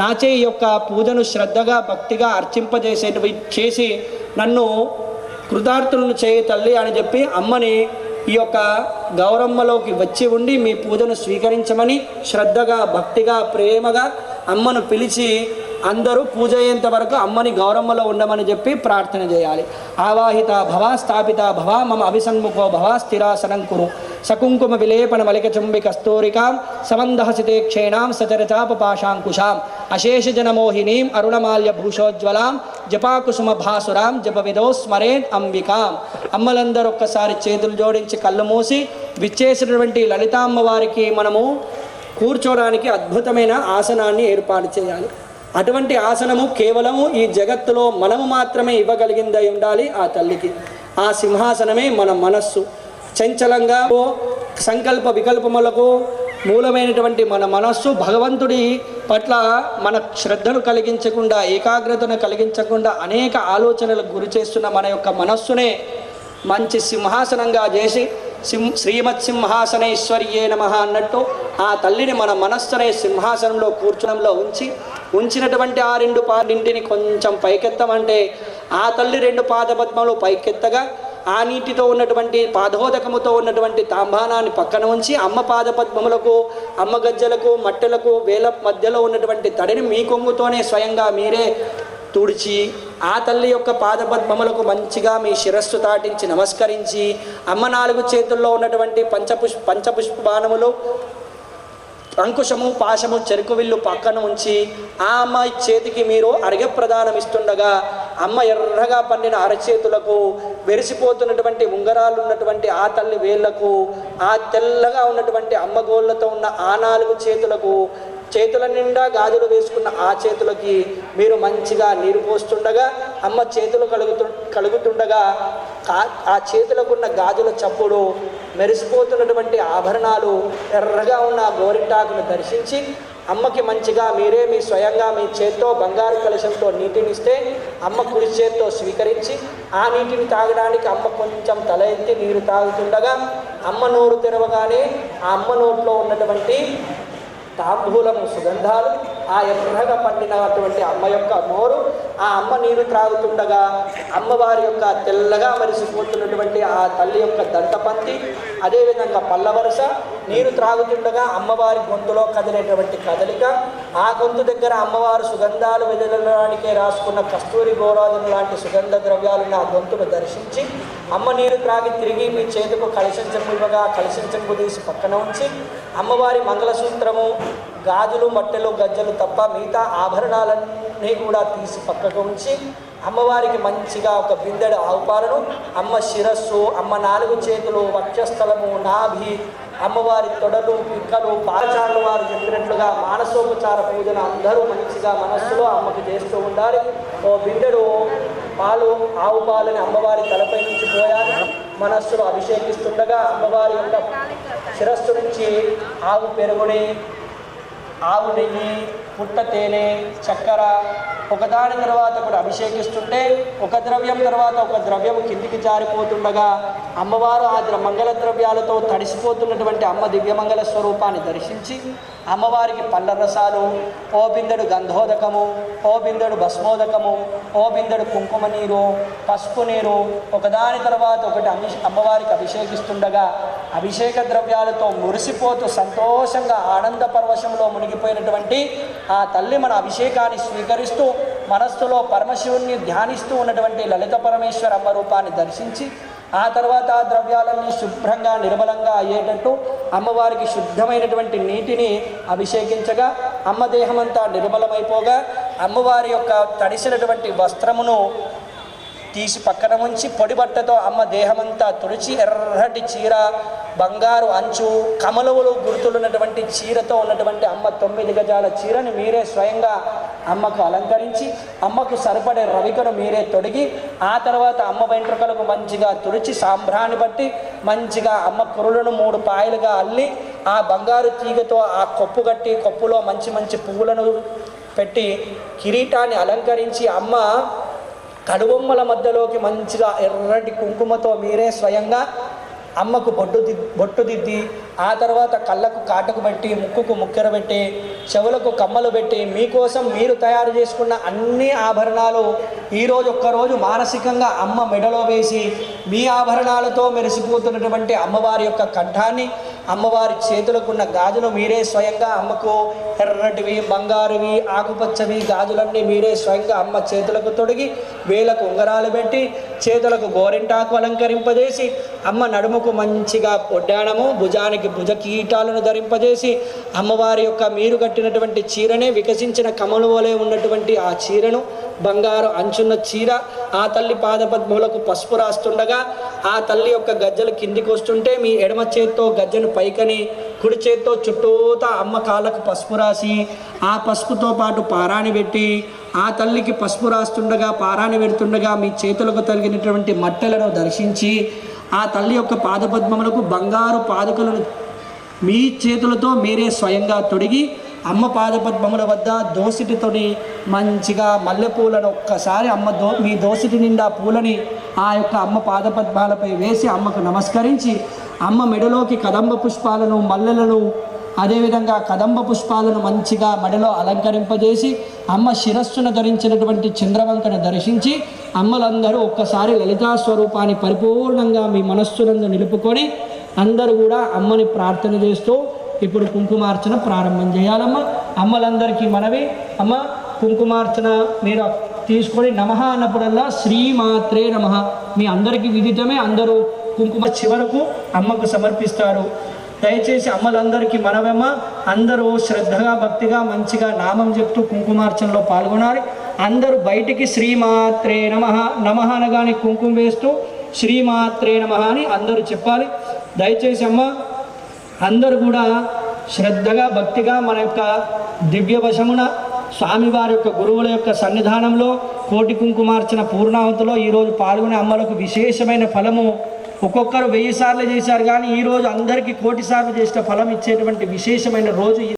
[SPEAKER 6] నాచే ఈ యొక్క పూజను శ్రద్ధగా భక్తిగా చేసి నన్ను కృతార్థులను చేయ తల్లి అని చెప్పి అమ్మని ఈ యొక్క గౌరమ్మలోకి వచ్చి ఉండి మీ పూజను స్వీకరించమని శ్రద్ధగా భక్తిగా ప్రేమగా అమ్మను పిలిచి అందరూ పూజ అయ్యేంత వరకు అమ్మని గౌరమ్మలో ఉండమని చెప్పి ప్రార్థన చేయాలి. ఆవాహిత భవ స్థాపిత భవ మమ అభిసన్ముఖో భవ స్థిరాసనం కురు సకుంకుమ విలేపన మలిక చుంబి కస్తూరికాం సమందహసితే క్షేణాం సచరచాపపాశాంకుశాం అశేష జనమోహినీం అరుణమాల్య భూషోజ్వలాం జపాకుసుమ భాసురాం జపవిదో స్మరేన్ అంబికాం. అమ్మలందరూ ఒక్కసారి చేతులు జోడించి కళ్ళు మూసి విచ్చేసినటువంటి లలితామ్మవారికి మనము కూర్చోడానికి అద్భుతమైన ఆసనాన్ని ఏర్పాటు చేయాలి. అటువంటి ఆసనము కేవలము ఈ జగత్తులో మనము మాత్రమే ఇవ్వగలిగిందై ఉండాలి ఆ తల్లికి. ఆ సింహాసనమే మన మనస్సు. చంచలంగా సంకల్ప వికల్పములకు మూలమైనటువంటి మన మనస్సు భగవంతుడి పట్ల మన శ్రద్ధను కలిగించకుండా, ఏకాగ్రతను కలిగించకుండా అనేక ఆలోచనలకు గురి చేస్తున్న మన యొక్క మనస్సునే మంచి సింహాసనంగా చేసి శ్రీమత్ సింహాసనేశ్వర్యే నమః అన్నట్టు ఆ తల్లిని మన మనస్సునే సింహాసనంలో కూర్చునంలో ఉంచి
[SPEAKER 1] ఉంచినటువంటి ఆ రెండు పాదింటిని కొంచెం పైకెత్తమంటే ఆ తల్లి రెండు పాదపద్మలు పైకెత్తగా ఆ నీటితో ఉన్నటువంటి పాదోదకముతో ఉన్నటువంటి తాంబానాన్ని పక్కన ఉంచి అమ్మ పాదపద్మములకు అమ్మ గజ్జలకు మట్టెలకు వేల మధ్యలో ఉన్నటువంటి తడిని మీ కొంగుతోనే స్వయంగా మీరే తుడిచి ఆ తల్లి యొక్క పాదపద్మములకు మంచిగా మీ శిరస్సు తాటించి నమస్కరించి అమ్మ 4 చేతుల్లో ఉన్నటువంటి పంచపుష్ప బాణములు అంకుశము పాశము చెరుకు విల్లు పక్కన ఉంచి ఆ అమ్మాయి చేతికి మీరు అర్ఘ్యప్రదానం ఇస్తుండగా అమ్మ ఎర్రగా పండిన అరచేతులకు వెరిసిపోతున్నటువంటి ఉంగరాలు ఉన్నటువంటి ఆ తల్లి వేళ్లకు ఆ తెల్లగా ఉన్నటువంటి అమ్మ గోళ్ళతో ఉన్న ఆ 4 చేతులకు చేతుల నిండా గాజులు వేసుకున్న ఆ చేతులకి మీరు మంచిగా నీరు పోస్తుండగా అమ్మ చేతులు కలుగుతుండగా ఆ చేతులకున్న గాజుల చప్పుడు మెరిసిపోతున్నటువంటి ఆభరణాలు ఎర్రగా ఉన్న గోరింటాకును దర్శించి అమ్మకి మంచిగా మీరే మీ స్వయంగా మీ చేత్తో బంగారు కలశంతో నీటినిస్తే అమ్మ కుడి చేత్తో స్వీకరించి ఆ నీటిని తాగడానికి అమ్మ కొంచెం తల ఎత్తి నీరు తాగుతుండగా అమ్మ నోరు తెరవగానే ఆ అమ్మ నోట్లో ఉన్నటువంటి తాంబూలము సుగంధాలు ఆ ఎర్రగా పండినటువంటి అమ్మ యొక్క నోరు ఆ అమ్మ నీరు త్రాగుతుండగా అమ్మవారి యొక్క తెల్లగా మరిసిపోతున్నటువంటి ఆ తల్లి యొక్క దంతపంతి అదేవిధంగా పల్లవరస నీరు త్రాగుతుండగా అమ్మవారి గొంతులో కదిలేటువంటి కదలిక ఆ గొంతు దగ్గర అమ్మవారు సుగంధాలు వెదలడానికే రాసుకున్న కస్తూరి గోరాదులు లాంటి సుగంధ ద్రవ్యాలను ఆ గొంతును దర్శించి అమ్మ నీరు త్రాగి తిరిగి మీ చేతుకు కలశం చెంబు ఇవ్వగా కలశం చెంబు తీసి పక్కన ఉంచి అమ్మవారి మంగళసూత్రము గాజులు మట్టెలు గజ్జలు తప్ప మిగతా ఆభరణాలన్నీ కూడా తీసి పక్కకు ఉంచి అమ్మవారికి మంచిగా ఒక బిందెడు ఆవుపాలను అమ్మ శిరస్సు అమ్మ 4 చేతులు వక్షస్థలము నాభి అమ్మవారి తొడలు పిక్కలు పాలచారులు వారు చెప్పినట్లుగా మానసోపచార పూజను అందరూ మంచిగా మనస్సులో అమ్మకి చేస్తూ ఉండాలి. ఓ బిందెడు పాలు ఆవు పాలని అమ్మవారి తలపై నుంచి పోయాలి. మనస్సులో అభిషేకిస్తుండగా అమ్మవారి యొక్క శిరస్సు నుంచి ఆవు పెరుగుని ఆవు నెయ్యి పుట్ట తేనె చక్కెర ఒకదాని తర్వాత కూడా అభిషేకిస్తుంటే ఒక ద్రవ్యం తర్వాత ఒక ద్రవ్యం కిందికి జారిపోతుండగా అమ్మవారు ఆ మంగళ ద్రవ్యాలతో తడిసిపోతున్నటువంటి అమ్మ దివ్యమంగళ స్వరూపాన్ని దర్శించి అమ్మవారికి పళ్ళ రసాలు ఓ బిందెడు గంధోదకము ఓ బిందెడు భస్మోదకము ఓ బిందెడు కుంకుమ నీరు పసుపు నీరు ఒకదాని తర్వాత ఒకటి అమ్మవారికి అభిషేకిస్తుండగా అభిషేక ద్రవ్యాలతో మురిసిపోతూ సంతోషంగా ఆనంద పరవశంలో మునిగిపోయినటువంటి ఆ తల్లి మన అభిషేకాన్ని స్వీకరిస్తూ మనస్సులో పరమశివుణ్ణి ధ్యానిస్తూ ఉన్నటువంటి లలిత పరమేశ్వర అమ్మ రూపాన్ని దర్శించి ఆ తర్వాత ఆ ద్రవ్యాలన్నీ శుభ్రంగా నిర్మలంగా అయ్యేటట్టు అమ్మవారికి శుద్ధమైనటువంటి నీటిని అభిషేకించగా అమ్మ దేహమంతా నిర్మలమైపోగా అమ్మవారి యొక్క తడిసినటువంటి వస్త్రమును తీసి పక్కన ఉంచి పొడి బట్టతో అమ్మ దేహమంతా తుడిచి ఎర్రటి చీర బంగారు అంచు కమలవులు గుర్తులున్నటువంటి చీరతో ఉన్నటువంటి అమ్మ 9 గజాల చీరని మీరే స్వయంగా అమ్మకు అలంకరించి అమ్మకు సరిపడే రవికను మీరే తొడిగి ఆ తర్వాత అమ్మ వెంట్రుకలకు మంచిగా తుడిచి సాంబ్రాన్ని బట్టి మంచిగా అమ్మ కురులను 3 పాయలుగా అల్లి ఆ బంగారు తీగతో ఆ కొప్పు కట్టి కొప్పులో మంచి మంచి పువ్వులను పెట్టి కిరీటాన్ని అలంకరించి అమ్మ కడుబొమ్మల మధ్యలోకి మంచిగా ఎర్రటి కుంకుమతో మీరే స్వయంగా అమ్మకు బొట్టు దిద్ది ఆ తర్వాత కళ్ళకు కాటుకు పెట్టి ముక్కుకు ముక్కెర పెట్టి చెవులకు కమ్మలు పెట్టి మీకోసం మీరు తయారు చేసుకున్న అన్ని ఆభరణాలు ఈరోజు ఒక్కరోజు మానసికంగా అమ్మ మెడలో వేసి మీ ఆభరణాలతో మెరిసిపోతున్నటువంటి అమ్మవారి యొక్క కంఠాన్ని అమ్మవారి చేతులకున్న గాజులు మీరే స్వయంగా అమ్మకు ఎర్రటివి బంగారువి ఆకుపచ్చవి గాజులన్నీ మీరే స్వయంగా అమ్మ చేతులకు తొడిగి వేలకు ఉంగరాలు పెట్టి చేతులకు గోరింటాకు అలంకరింపజేసి అమ్మ నడుముకు మంచిగా పొడ్డాణము భుజానికి భుజ కీటాలను ధరింపజేసి అమ్మవారి యొక్క మీరు కట్టినటువంటి చీరనే వికసించిన కమలు వలె ఉన్నటువంటి ఆ చీరను బంగారు అంచున్న చీర ఆ తల్లి పాదపద్మములకు పసుపు రాస్తుండగా ఆ తల్లి యొక్క గజ్జలు కిందికి వస్తుంటే మీ ఎడమ చేత్తో గజ్జను పైకని కుడి చేత్తో చుట్టూతా అమ్మ కాళ్ళకు పసుపు రాసి ఆ పసుపుతో పాటు పారాణి పెట్టి ఆ తల్లికి పసుపు రాస్తుండగా పారాణి పెడుతుండగా మీ చేతులకు తగిలినటువంటి మట్టెలను దర్శించి ఆ తల్లి యొక్క పాదపద్మములకు బంగారు పాదుకలను మీ చేతులతో మీరే స్వయంగా తొడిగి అమ్మ పాదపద్మముల వద్ద దోసిటితోని మంచిగా మల్లెపూలను ఒక్కసారి మీ దోసిటి నిండా పూలని ఆ యొక్క అమ్మ పాదపద్మాలపై వేసి అమ్మకు నమస్కరించి అమ్మ మెడలోకి కదంబ పుష్పాలను మల్లెలను అదేవిధంగా కదంబ పుష్పాలను మంచిగా మడిలో అలంకరింపజేసి అమ్మ శిరస్సును ధరించినటువంటి చంద్రవంకను దర్శించి అమ్మలందరూ ఒక్కసారి లలితా స్వరూపాన్ని పరిపూర్ణంగా మీ మనస్సునందు నిలుపుకొని అందరూ కూడా అమ్మని ప్రార్థన చేస్తూ ఇప్పుడు కుంకుమార్చన ప్రారంభం చేయాలమ్మ. అమ్మలందరికీ మనవి, అమ్మ కుంకుమార్చన మీరు తీసుకొని నమః అన్నప్పుడల్లా శ్రీమాత్రే నమః మీ అందరికీ విదితమే. అందరూ కుంకుమ చివరకు అమ్మకు సమర్పిస్తారు. దయచేసి అమ్మలందరికీ మనవమ్మ అందరూ శ్రద్ధగా భక్తిగా మంచిగా నామం చెప్తూ కుంకుమార్చనలో పాల్గొనాలి. అందరూ బయటికి శ్రీమాత్రే నమః నమః అనగానే కుంకుమ వేస్తూ శ్రీమాత్రే నమః అని అందరూ చెప్పాలి. దయచేసి అమ్మ అందరూ కూడా శ్రద్ధగా భక్తిగా మన యొక్క దివ్య వశమున స్వామివారి యొక్క గురువుల యొక్క సన్నిధానంలో కోటి కుంకుమార్చన పూర్ణావతిలో ఈరోజు పాల్గొనే అమ్మలకు విశేషమైన ఫలము. ఒక్కొక్కరు 1000 సార్లు చేశారు, కానీ ఈరోజు అందరికీ 1,000,000 చేసిన ఫలం ఇచ్చేటువంటి విశేషమైన రోజు.